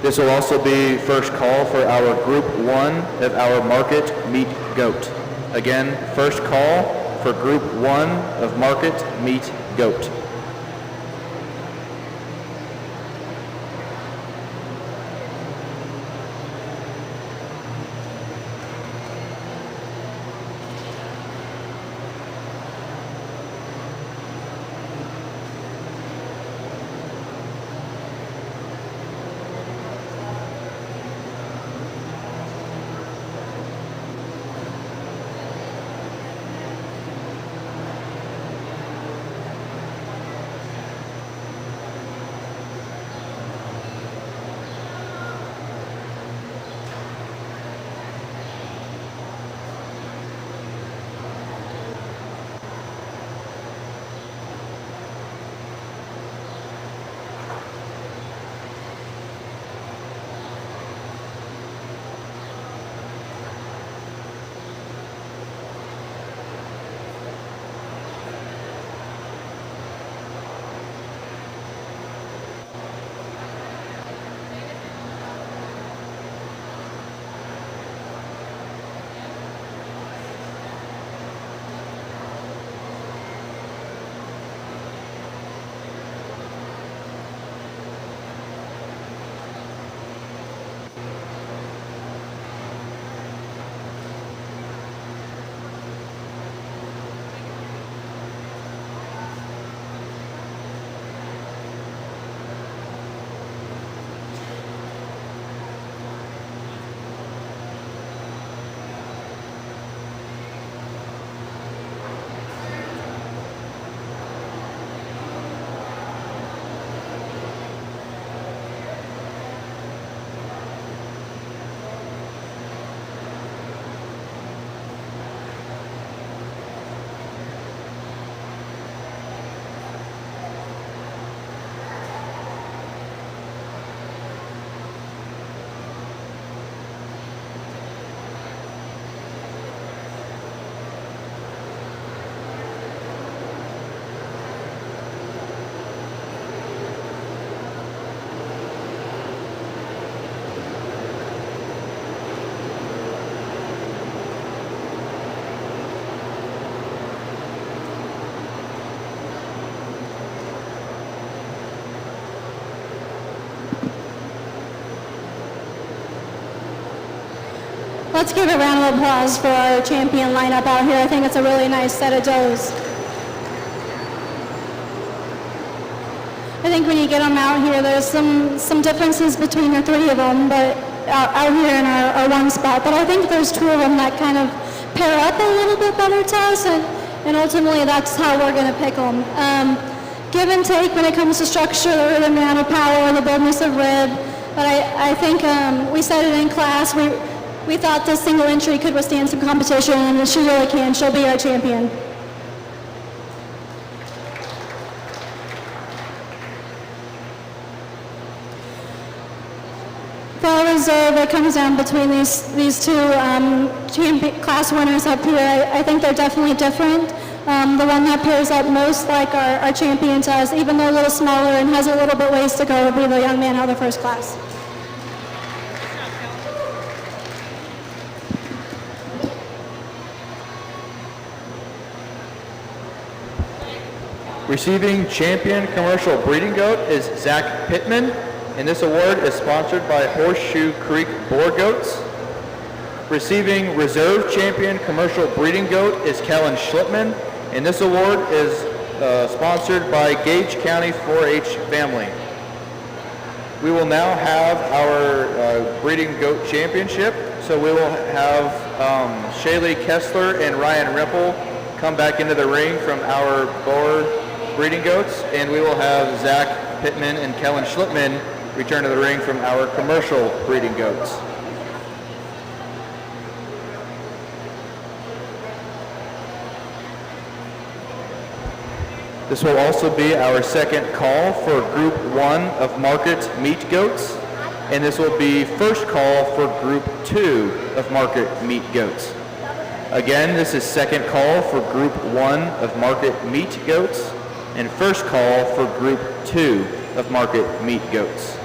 This will also be first call for our Group 1 of our market meat goat. Again, first call for Group 1 of market meat goat. let's give a round of applause for our champion lineup out here. I think it's a really nice set of does. I think when you get them out here, there's some differences between the three of them, but out here in our one spot. But I think there's two of them that kind of pair up a little bit better to us, and ultimately that's how we're going to pick them. Give and take when it comes to structure, the amount of power, the boldness of rib. But I think we said it in class. We thought this single entry could withstand some competition, and she really can. She'll be our champion. For reserve, it comes down between these two class winners up here. I think they're definitely different. The one that pairs up most like our champion to us, even though a little smaller and has a little bit ways to go, would be the young man out of the first class. Receiving champion commercial breeding goat is Zach Pittman, and this award is sponsored by Horseshoe Creek Boar Goats. Receiving reserve champion commercial breeding goat is Kellen Schlipman, and this award is sponsored by Gage County 4-H Family. We will now have our breeding goat championship. So we will have Shaylee Kessler and Ryan Ripple come back into the ring from our boar breeding goats, and we will have Zach Pittman and Kellen Schlipman return to the ring from our commercial breeding goats. This will also be our second call for Group 1 of market meat goats, and this will be first call for Group 2 of market meat goats. Again, this is second call for Group 1 of market meat goats, and first call for Group 2 of market meat goats.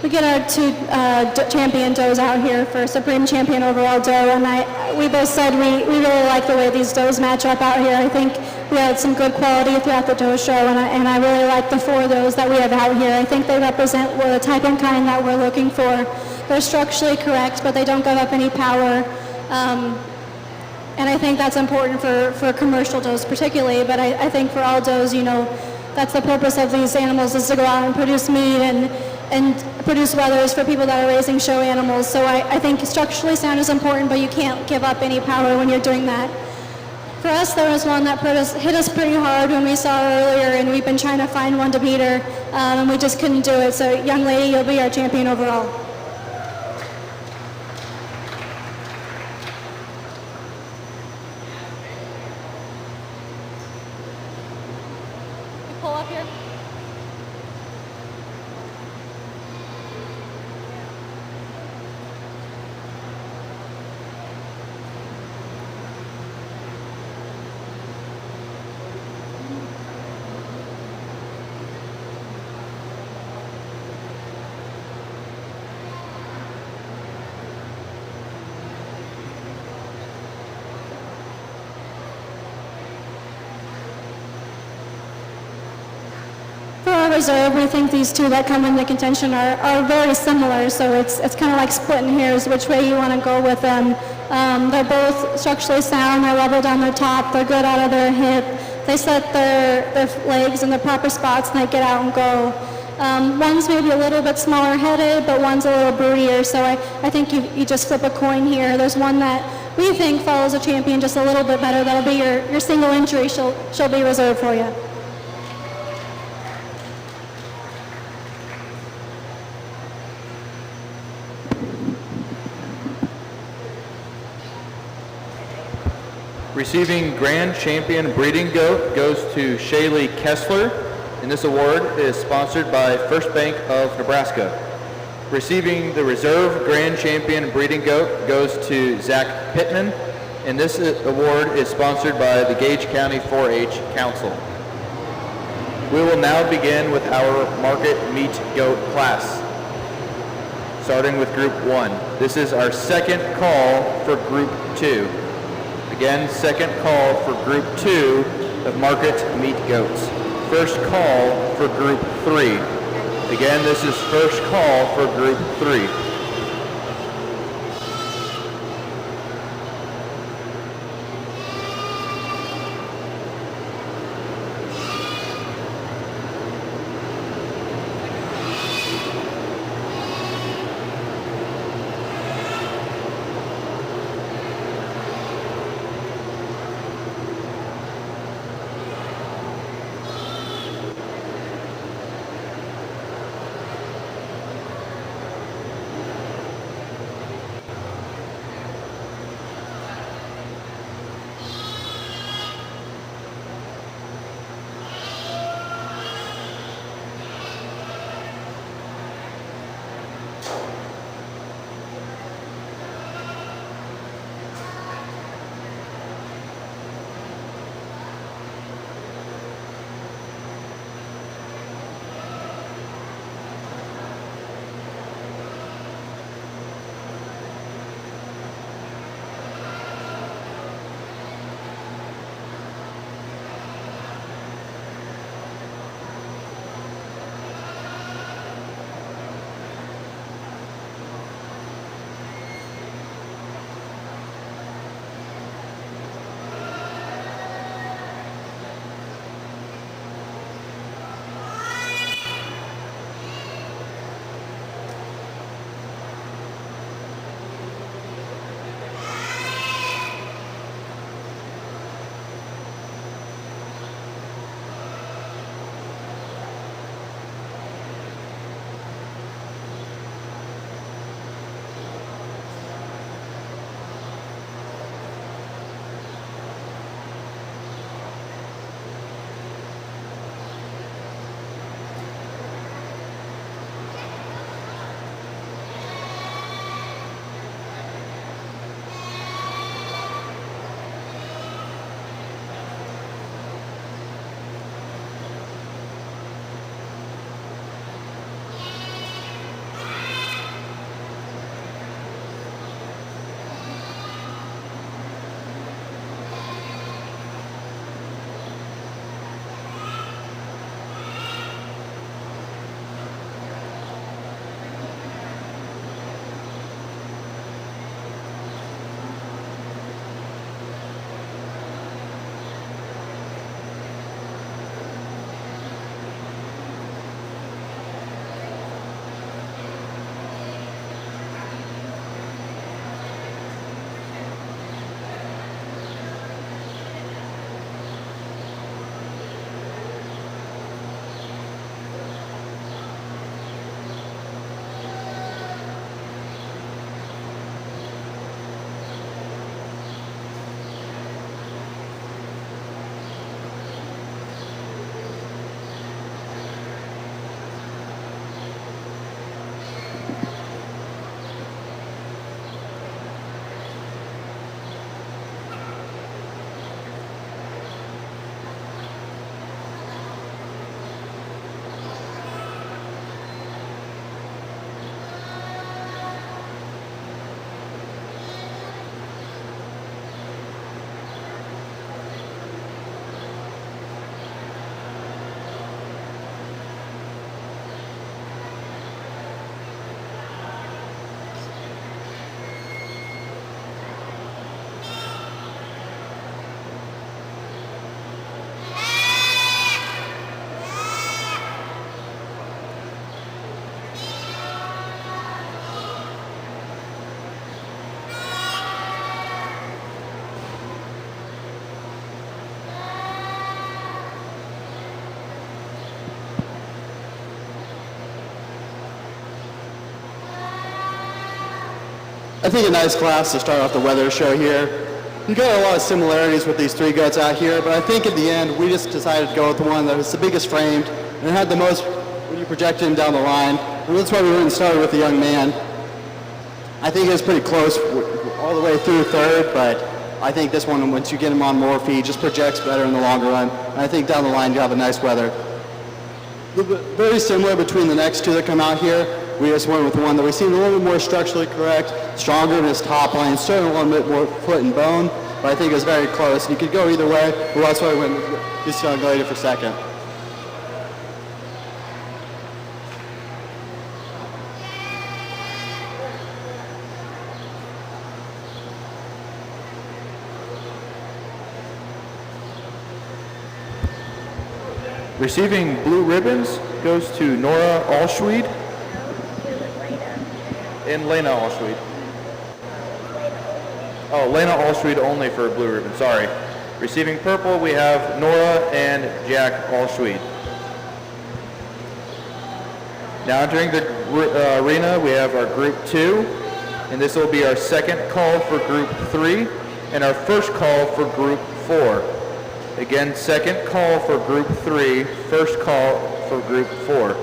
We get our two champion does out here for Supreme Champion Overall Doe, and we both said we really like the way these does match up out here. I think we had some good quality throughout the doe show, and I really like the 4 does that we have out here. I think they represent the type and kind that we're looking for. They're structurally correct, but they don't give up any power. And I think that's important for commercial does particularly, but I think for all does, you know, that's the purpose of these animals, is to go out and produce meat and produce wethers for people that are raising show animals. So I think structurally sound is important, but you can't give up any power when you're doing that. For us, there was one that hit us pretty hard when we saw her earlier, and we've been trying to find one to beat her, and we just couldn't do it. So young lady, you'll be our champion overall. Pull up here. reserve, we think these two that come into contention are very similar, so it's kind of like splitting hairs which way you want to go with them. They're both structurally sound, they're level down their top, they're good out of their hip, they set their legs in the proper spots and they get out and go. One's maybe a little bit smaller headed, but one's a little broodier, so I think you just flip a coin here. There's one that we think follows a champion just a little bit better. That'll be your single entry. She'll be reserved for you. Receiving Grand Champion Breeding Goat goes to Shaylee Kessler, and this award is sponsored by First Bank of Nebraska. Receiving the Reserve Grand Champion Breeding Goat goes to Zach Pittman, and this award is sponsored by the Gage County 4-H Council. We will now begin with our Market Meat Goat class, starting with Group 1. This is our second call for Group 2. Again, second call for Group 2 of Market Meat Goats. First call for Group 3. Again, this is first call for Group 3. think a nice class to start off the weather show here. You got a lot of similarities with these three goats out here, but I think at the end we just decided to go with the one that was the biggest framed and had the most when you projected him down the line. And that's why we went and started with the young man. I think it was pretty close all the way through third, but I think this one, once you get him on more feet, just projects better in the longer run. And I think down the line you have a nice weather. Very similar between the next two that come out here. We just went with one that we seemed a little bit more structurally correct, stronger in his top line, starting a little bit more foot and bone, but I think it was very close. You could go either way, but that's why I went with this young lady for second. Receiving blue ribbons goes to Nora Allschwede and Lena Allschwede. Oh, Lena Allschwede only for blue ribbon, sorry. Receiving purple, we have Nora and Jack Allschwede. Now entering the arena, we have our group 2, and this will be our second call for group 3 and our first call for group 4. Again, second call for group 3, first call for group 4.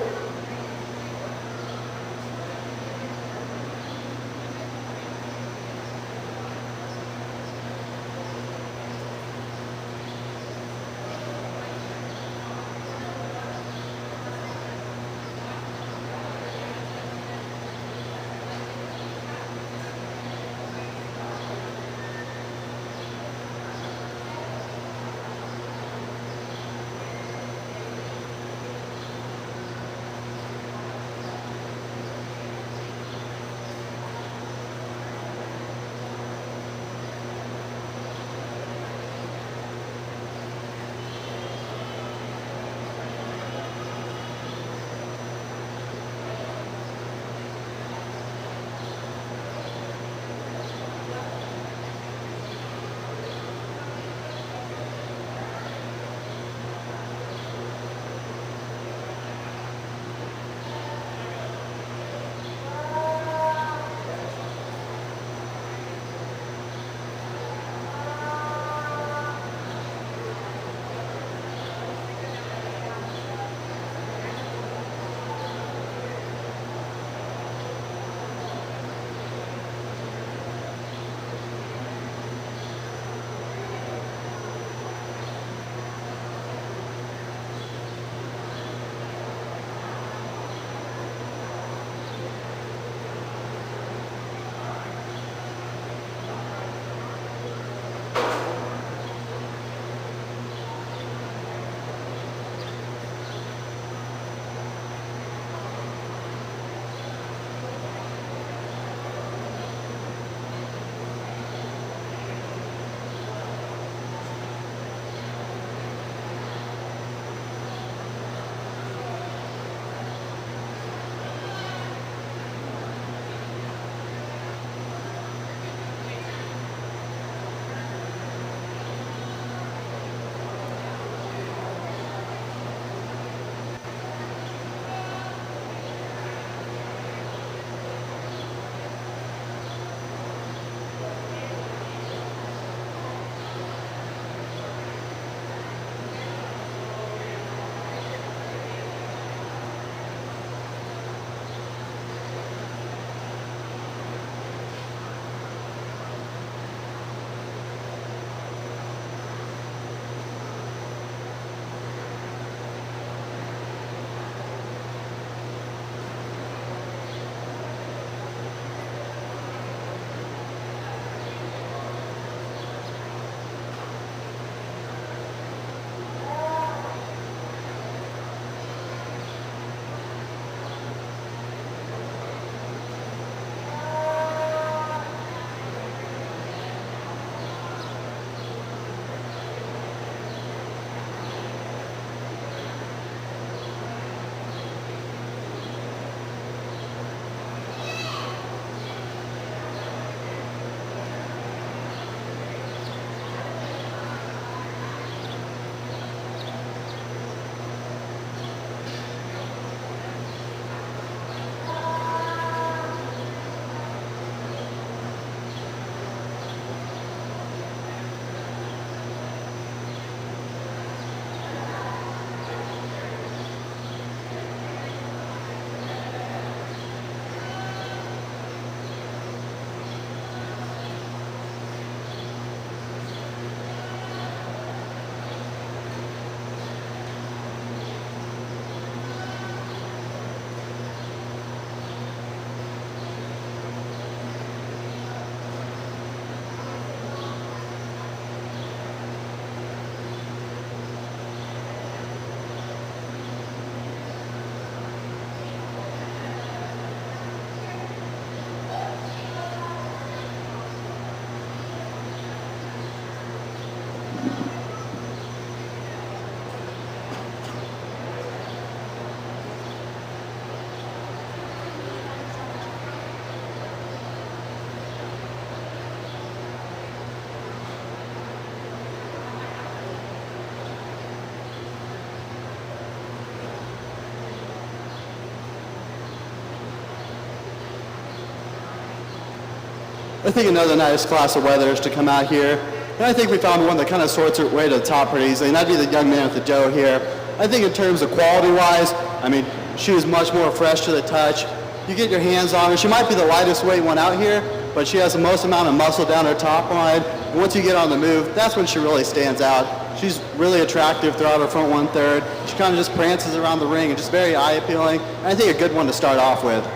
I think another nice class of weathers to come out here. And I think we found one that kind of sorts her way to the top pretty easily, and that'd be the young man with the doe here. I think in terms of quality-wise, I mean, she was much more fresh to the touch. You get your hands on her. She might be the lightest weight one out here, but she has the most amount of muscle down her top line. And once you get on the move, that's when she really stands out. She's really attractive throughout her front 1/3. She kind of just prances around the ring and just very eye-appealing. And I think a good one to start off with.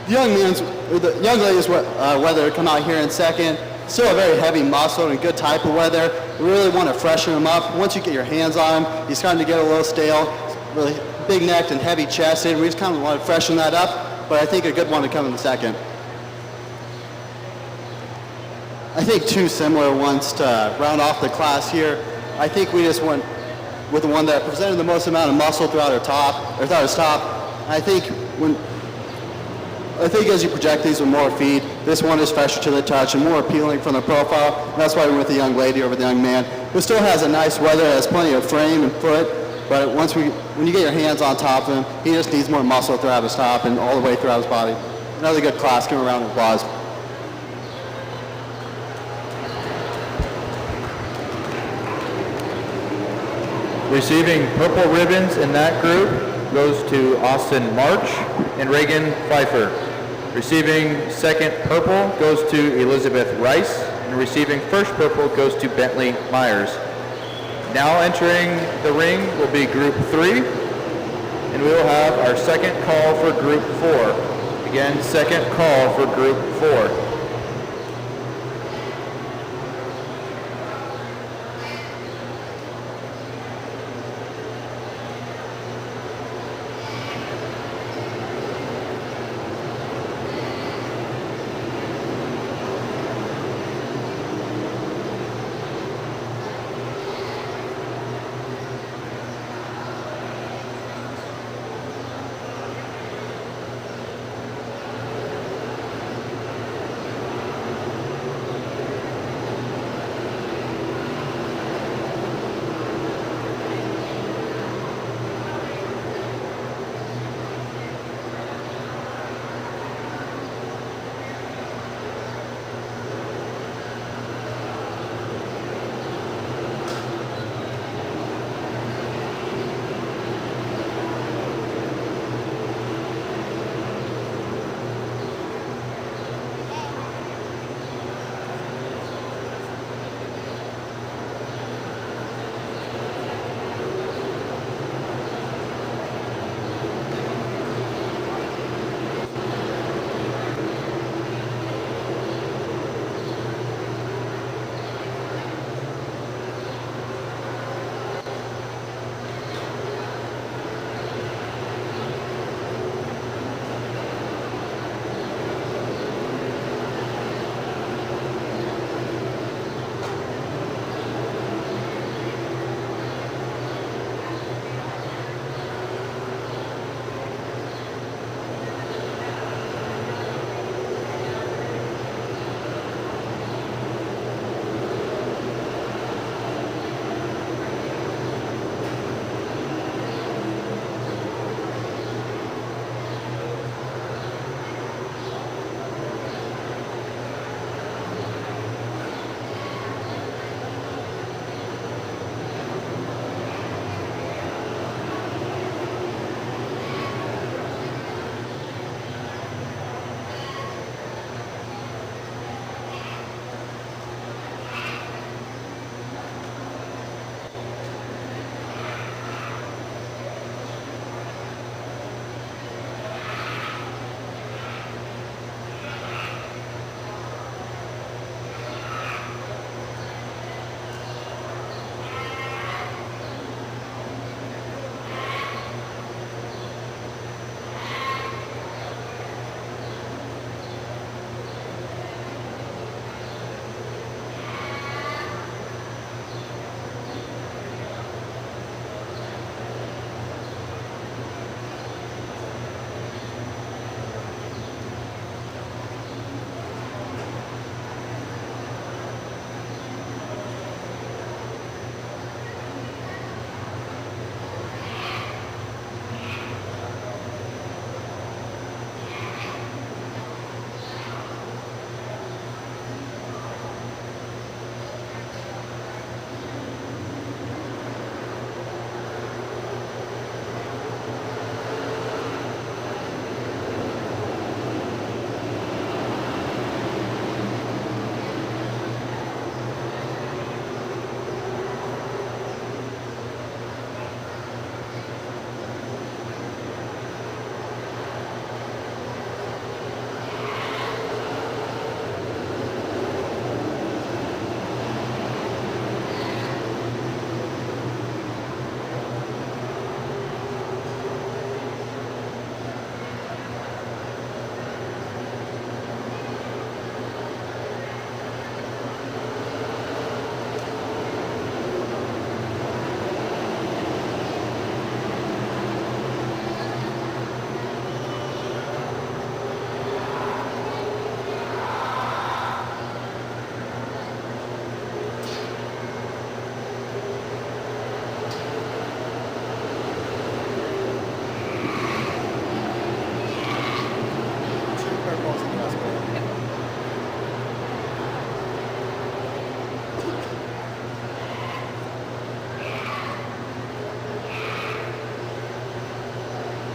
The young ladies weather come out here in second. Still a very heavy muscle and good type of weather. We really want to freshen them up. Once you get your hands on him, he's starting to get a little stale. Really big-necked and heavy-chested. We just kind of want to freshen that up, but I think a good one to come in the second. I think two similar ones to round off the class here. I think we just went with the one that presented the most amount of muscle throughout her top. I think as you project these with more feet, this one is fresher to the touch and more appealing from the profile. And that's why we went with the young lady over the young man, who still has a nice weather, has plenty of frame and foot. But when you get your hands on top of him, he just needs more muscle throughout his top and all the way throughout his body. Another good class. Give him a round of applause. Receiving purple ribbons in that group goes to Austin March and Reagan Pfeiffer. Receiving second purple goes to Elizabeth Rice, and receiving first purple goes to Bentley Myers. Now entering the ring will be Group 3, and we will have our second call for Group 4. Again, second call for Group 4.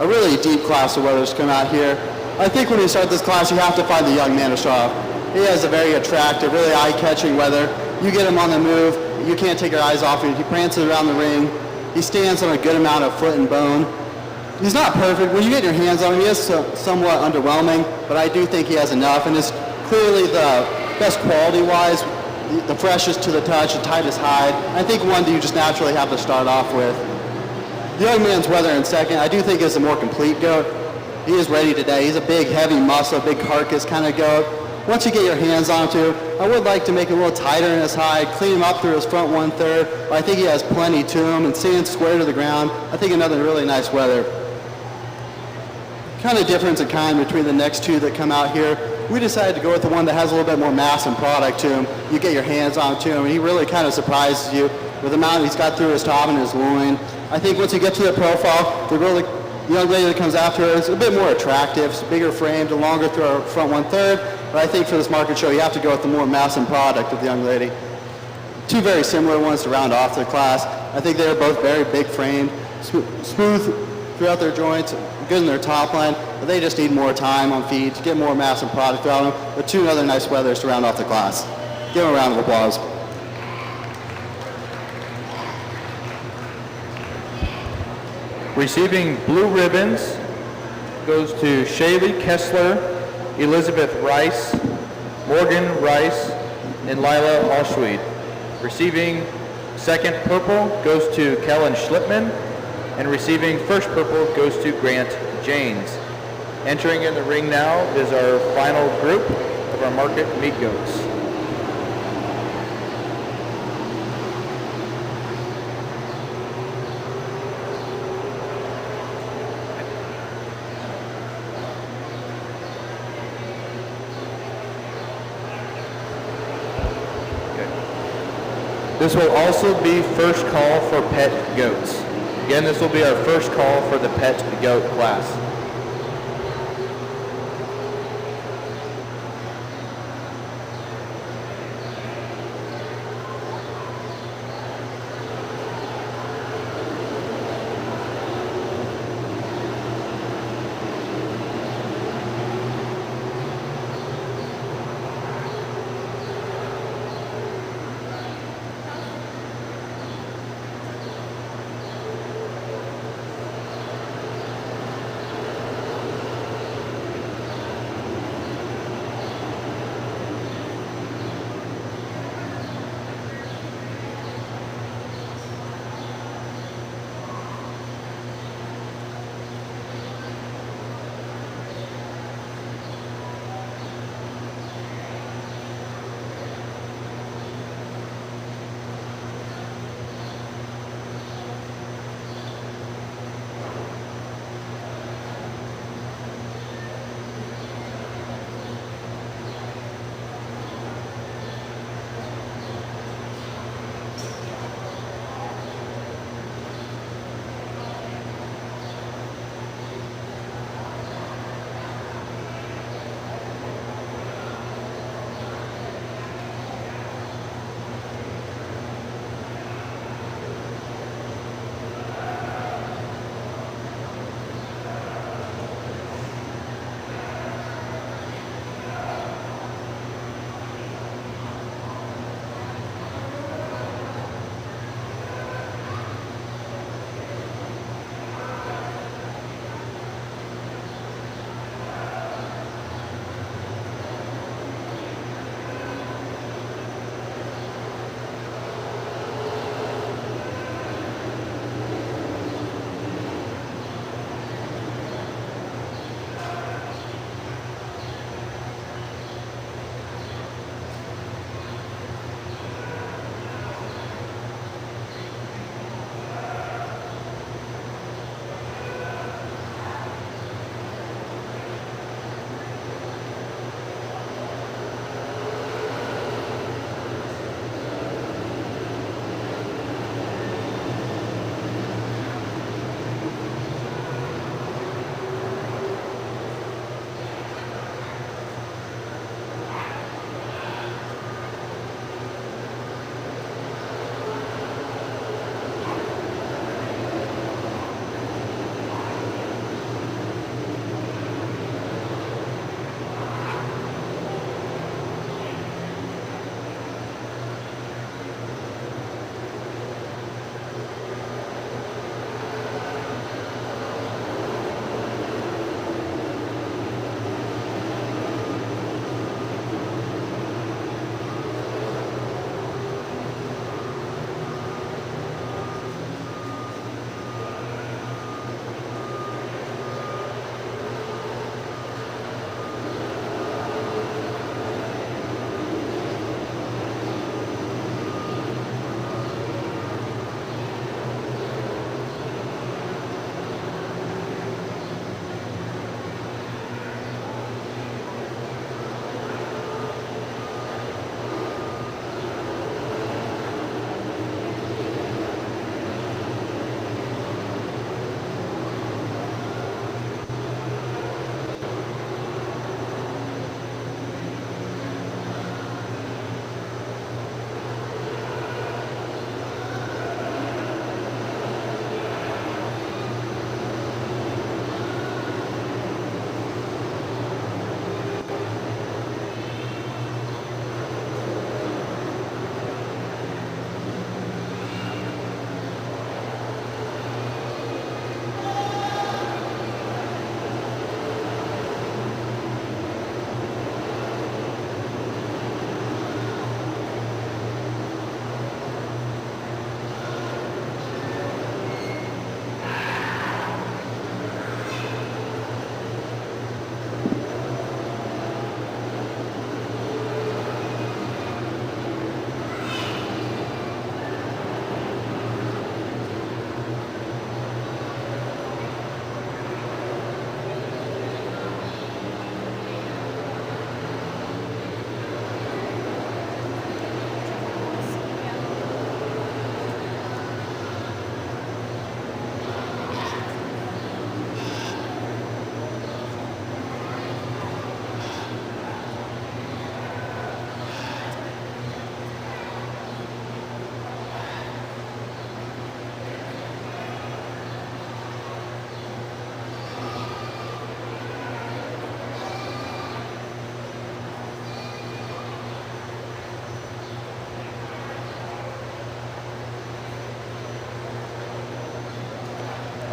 a really deep class of weathers come out here. I think when you start this class, you have to find the young man to start off. He has a very attractive, really eye-catching weather. You get him on the move, you can't take your eyes off him. He prances around the ring. He stands on a good amount of foot and bone. He's not perfect. When you get your hands on him, he is somewhat underwhelming, but I do think he has enough, and is clearly the best quality-wise, the freshest to the touch, the tightest hide. I think one that you just naturally have to start off with. The young man's weather in second, I do think is a more complete goat. He is ready today. He's a big, heavy muscle, big carcass kind of goat. Once you get your hands on him too, I would like to make it a little tighter in his hide, clean him up through his front 1/3, but I think he has plenty to him, and stands square to the ground. I think another really nice weather. Kind of difference in kind between the next two that come out here. We decided to go with the one that has a little bit more mass and product to him. You get your hands on him too, and he really kind of surprises you with the amount he's got through his top and his loin. I think once you get to the profile, the young lady that comes after her is a bit more attractive. It's bigger framed, longer through her front 1/3. But I think for this market show, you have to go with the more mass and product of the young lady. Two very similar ones to round off the class. I think they're both very big framed, smooth throughout their joints, good in their top line, but they just need more time on feed to get more mass and product throughout them. But two other nice weathers to round off the class. Give them a round of applause. Receiving blue ribbons goes to Shaylee Kessler, Elizabeth Rice, Morgan Rice, and Lila Allschweid. Receiving second purple goes to Kellen Schlipman, and receiving first purple goes to Grant Janes. Entering in the ring now is our final group of our market meat goats. This will also be first call for pet goats. Again, this will be our first call for the pet goat class.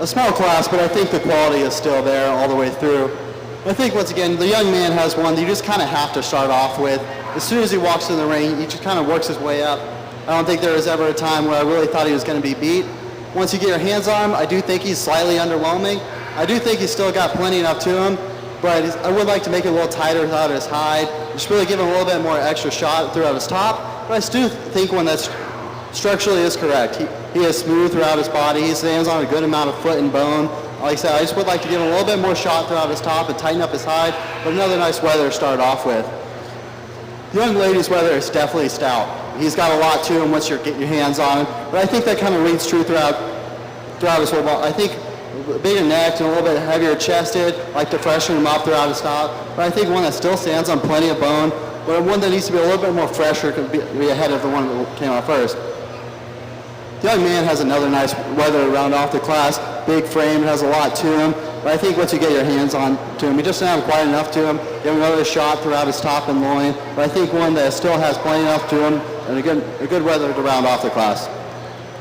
a small class, but I think the quality is still there all the way through. I think, once again, the young man has one that you just kind of have to start off with. As soon as he walks in the ring, he just kind of works his way up. I don't think there was ever a time where I really thought he was going to be beat. Once you get your hands on him, I do think he's slightly underwhelming. I do think he's still got plenty enough to him, but I would like to make it a little tighter throughout his hide, just really give him a little bit more extra shot throughout his top. But I still think one that's structurally is correct. He is smooth throughout his body. He stands on a good amount of foot and bone. Like I said, I just would like to give him a little bit more shot throughout his top and tighten up his hide, but another nice weather to start off with. The young lady's weather is definitely stout. He's got a lot to him once you get your hands on him, but I think that kind of reads true throughout his whole body. I think bigger necked and a little bit heavier chested, like to freshen him up throughout his top, but I think one that still stands on plenty of bone, but one that needs to be a little bit more fresher could be ahead of the one that came out first. The young man has another nice weather to round off the class. Big frame, has a lot to him. But I think once you get your hands on to him, you just don't have quite enough to him. Give him another shot throughout his top and loin. But I think one that still has plenty enough to him and a good weather to round off the class.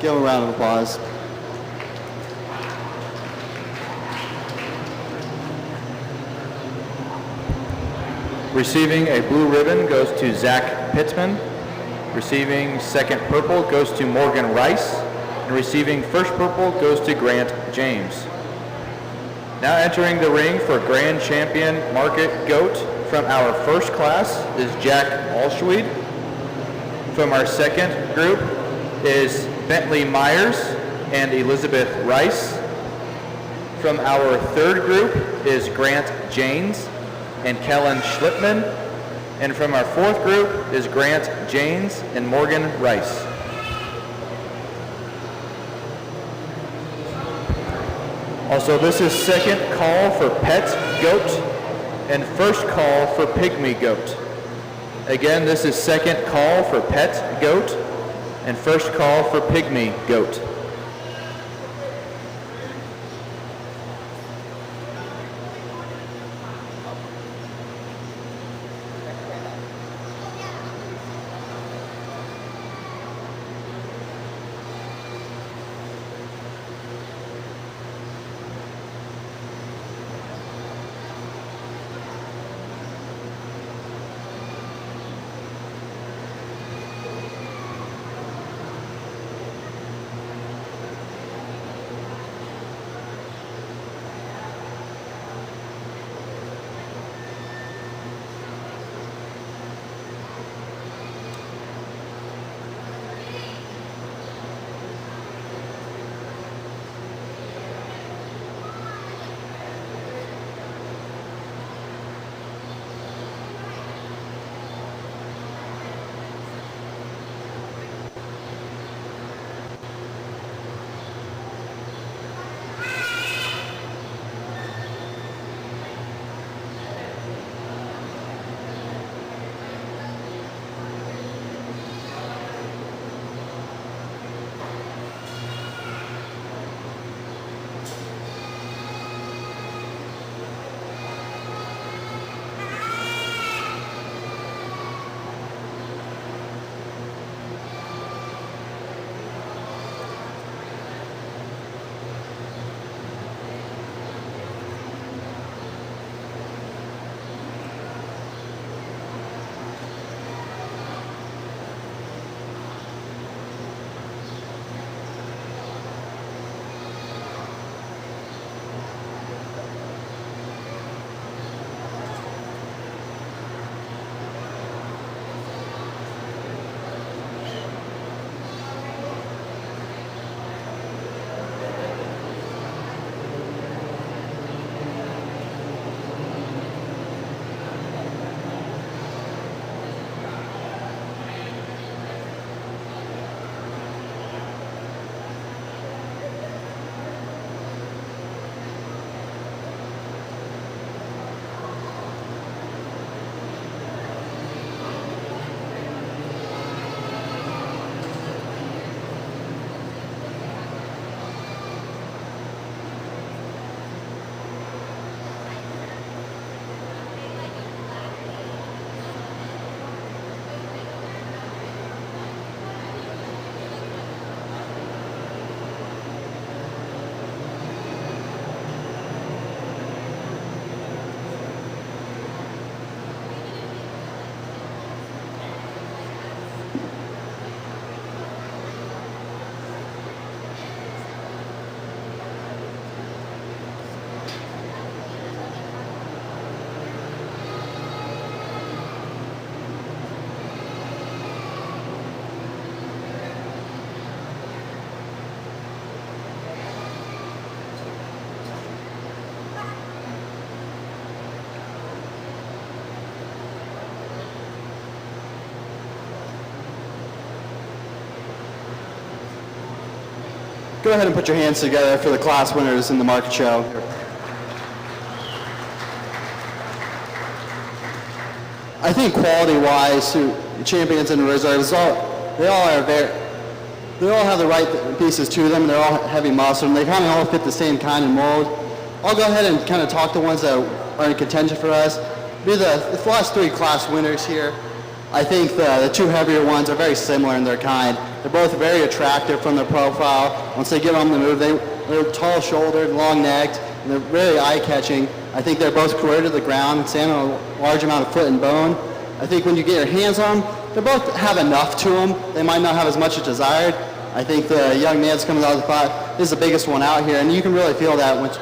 Give him a round of applause. Receiving a blue ribbon goes to Zach Pitzman. Receiving second purple goes to Morgan Rice. And receiving first purple goes to Grant James. Now entering the ring for Grand Champion Market Goat from our first class is Jack Alschweid. From our second group is Bentley Myers and Elizabeth Rice. From our third group is Grant Janes and Kellen Schlipman. And from our fourth group is Grant Janes and Morgan Rice. Also, this is second call for pet goat and first call for pygmy goat. Again, this is second call for pet goat and first call for pygmy goat. go ahead and put your hands together for the class winners in the market show. I think quality-wise, the champions and reserves, they all have the right pieces to them. They're all heavy muscle, and they kind of all fit the same kind of mold. I'll go ahead and kind of talk the ones that are in contention for us. The last 3 class winners here. I think the 2 heavier ones are very similar in their kind. They're both very attractive from their profile. Once they get on the move, they're tall-shouldered, long-necked, and they're very eye-catching. I think they're both career to the ground and stand on a large amount of foot and bone. I think when you get your hands on them, they both have enough to them. They might not have as much as desired. I think the young man's coming out of the pot is the biggest one out here, and you can really feel that. Which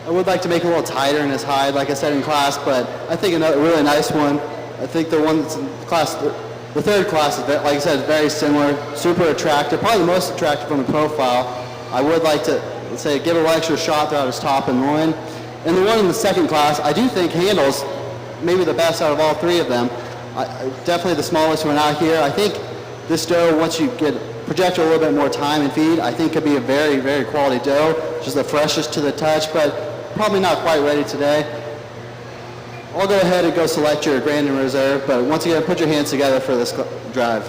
I would like to make a little tighter in his hide, like I said in class, but I think another really nice one. I think the one that's in class, the 3rd class, is, like I said, is very similar, super attractive, probably the most attractive from the profile. I would like to say give a little extra shot throughout his top and loin. And the one in the 2nd class, I do think handles maybe the best out of all 3 of them. Definitely the smallest one out here. I think this doe, once you project a little bit more time and feed, I think could be a very, very quality doe. Just the freshest to the touch, but probably not quite ready today. I'll go ahead and go select your grand and reserve, but once again, put your hands together for this drive.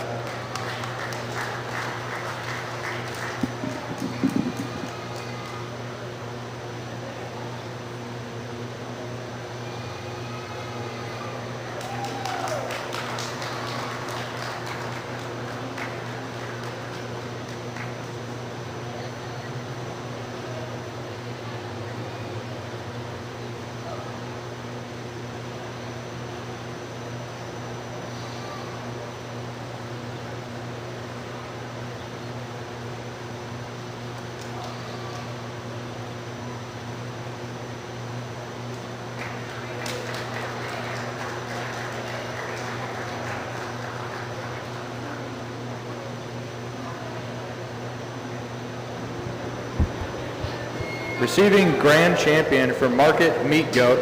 Receiving grand champion for Market Meat Goat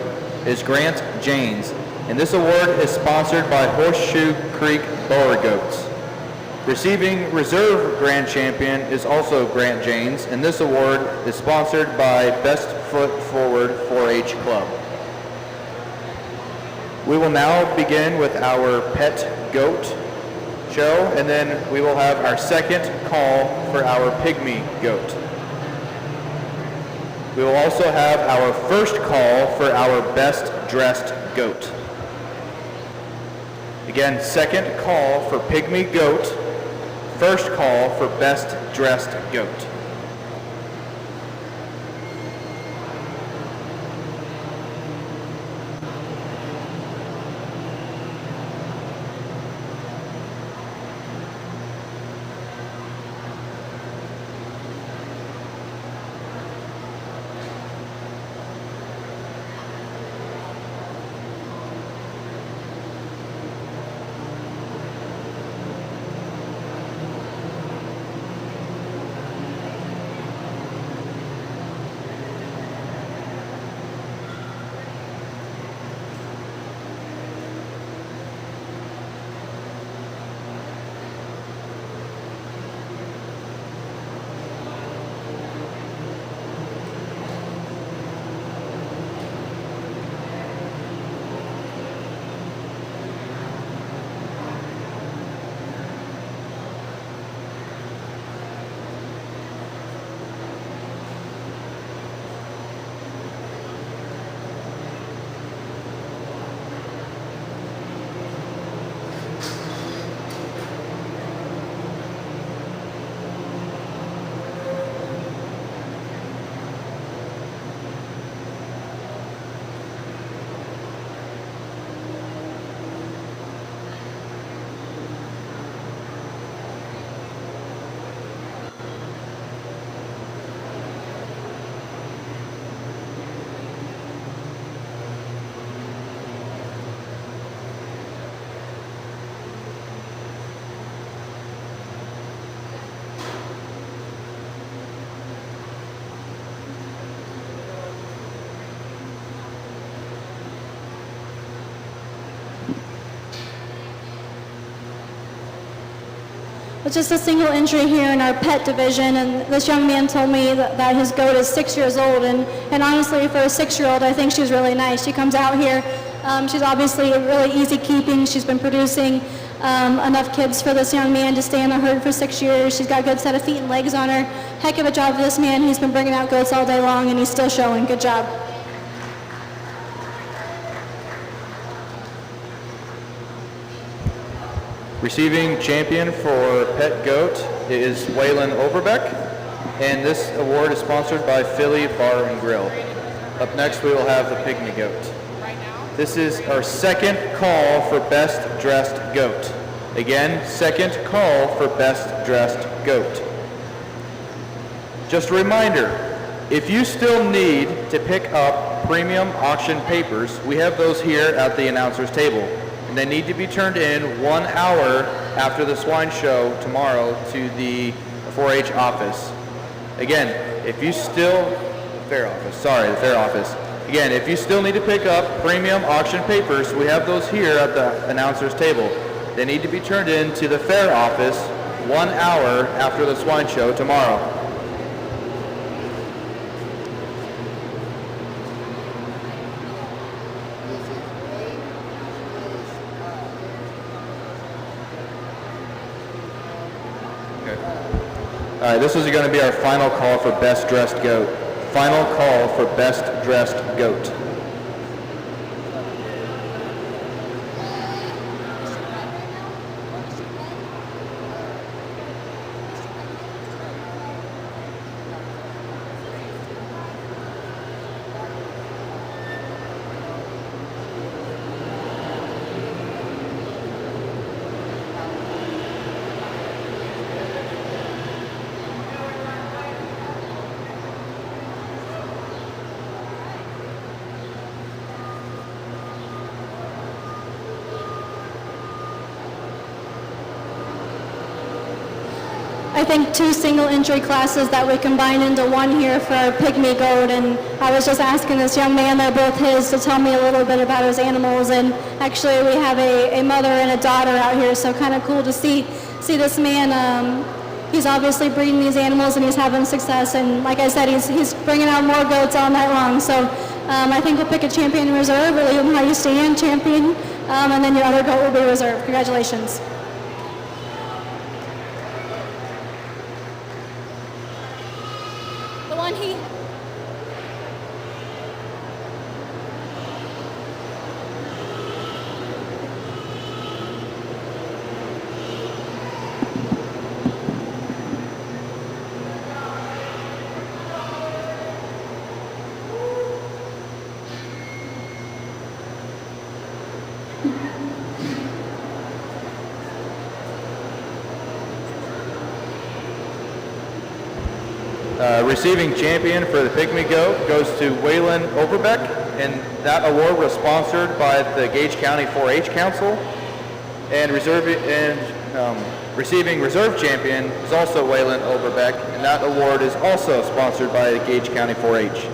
is Grant Janes, and this award is sponsored by Horseshoe Creek Boer Goats. Receiving reserve grand champion is also Grant Janes, and this award is sponsored by Best Foot Forward 4-H Club. We will now begin with our pet goat show, and then we will have our second call for our pygmy goat. We will also have our first call for our best dressed goat. Again, second call for pygmy goat, first call for best dressed goat. But just a single injury here in our pet division, and this young man told me that his goat is 6 years old, and honestly, for a 6-year-old, I think she's really nice. She comes out here, she's obviously really easy keeping. She's been producing enough kids for this young man to stay in the herd for 6 years. She's got a good set of feet and legs on her. Heck of a job for this man. He's been bringing out goats all day long, and he's still showing. Good job. Receiving champion for pet goat is Waylon Overbeck, and this award is sponsored by Philly Bar and Grill. Up next, we will have the pygmy goat. This is our second call for best dressed goat. Again, second call for best dressed goat. Just a reminder, if you still need to pick up premium auction papers, we have those here at the announcer's table. And they need to be turned in 1 hour after the swine show tomorrow to the 4-H office. Again, if you still, the fair office. Again, if you still need to pick up premium auction papers, we have those here at the announcer's table. They need to be turned in to the fair office 1 hour after the swine show tomorrow. All right, this is going to be our final call for best dressed goat. Final call for best dressed goat. I think 2 single injury classes that we combined into one here for our pygmy goat, and I was just asking this young man, they're both his, to tell me a little bit about his animals, and actually we have a mother and a daughter out here, so kind of cool to see this man. He's obviously breeding these animals and he's having success, and like I said, he's bringing out more goats all night long, so I think we'll pick a champion in reserve. We'll leave him how you stand, champion, and then your other goat will be reserved. Congratulations. The one he... Receiving champion for the pygmy goat goes to Waylon Overbeck, and that award was sponsored by the Gage County 4-H Council. And receiving reserve champion is also Waylon Overbeck, and that award is also sponsored by the Gage County 4-H.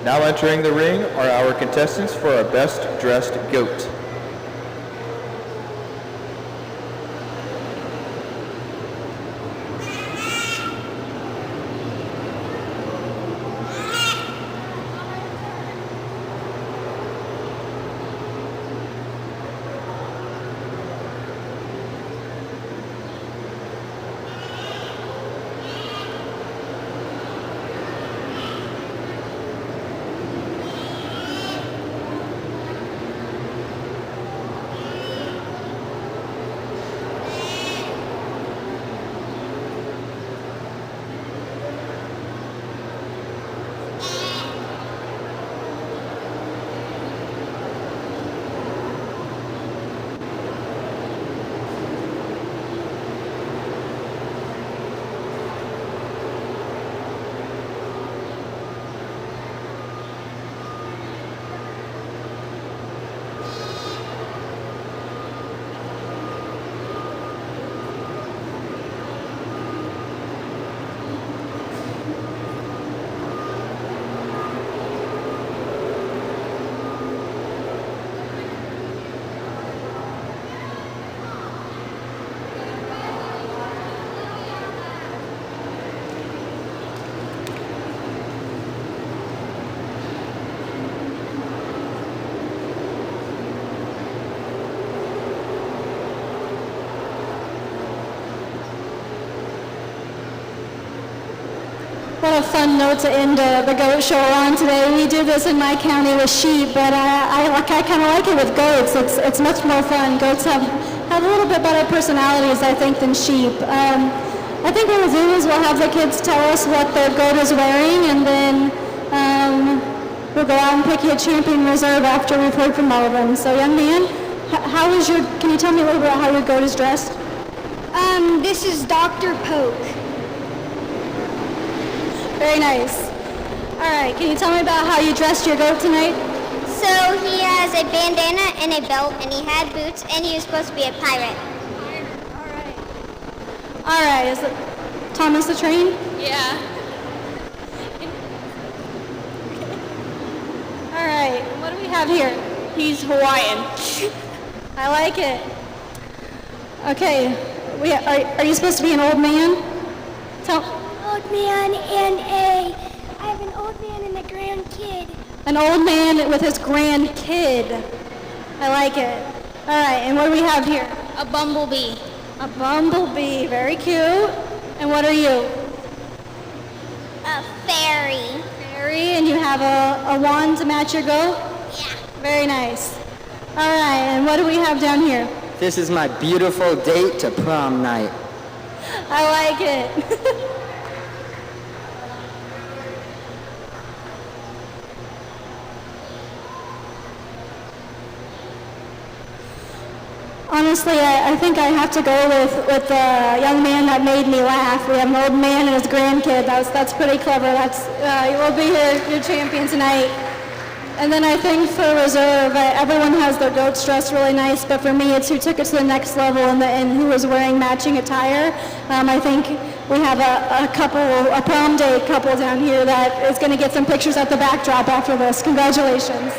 Now entering the ring are our contestants for our Best Dressed Goat. What a fun note to end the goat show on today. We do this in my county with sheep, but I kind of like it with goats. It's much more fun. Goats have a little bit better personalities, I think, than sheep. I think what we'll do is we'll have the kids tell us what their goat is wearing, and then we'll go out and pick you a champion reserve after we've heard from all of them. So, young man, can you tell me a little bit about how your goat is dressed? This is Dr. Poke. Very nice. All right, can you tell me about how you dressed your goat tonight? So he has a bandana and a belt, and he had boots, and he was supposed to be a pirate. All right, is it Thomas the Train? Yeah. All right, what do we have here? He's Hawaiian. I like it. Okay, are you supposed to be an old man? Old man and I have an old man and a grandkid. An old man with his grandkid. I like it. All right, and what do we have here? A bumblebee. A bumblebee, very cute. And what are you? A fairy. Fairy, and you have a wand to match your goat? Yeah. Very nice. All right, and what do we have down here? This is my beautiful date to prom night. I like it. Honestly, I think I have to go with the young man that made me laugh. We have an old man and his grandkid. That's pretty clever. You will be your champion tonight. And then I think for reserve, everyone has their goats dressed really nice, but for me, it's who took it to the next level and who was wearing matching attire. I think we have a prom date couple down here that is going to get some pictures at the backdrop after this. Congratulations.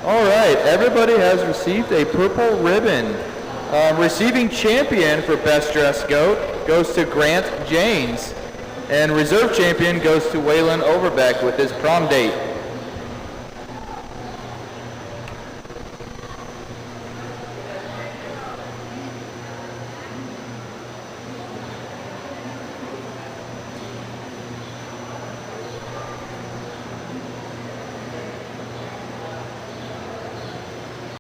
All right, everybody has received a purple ribbon. Receiving champion for Best Dressed Goat goes to Grant Janes, and reserve champion goes to Waylon Overbeck with his prom date.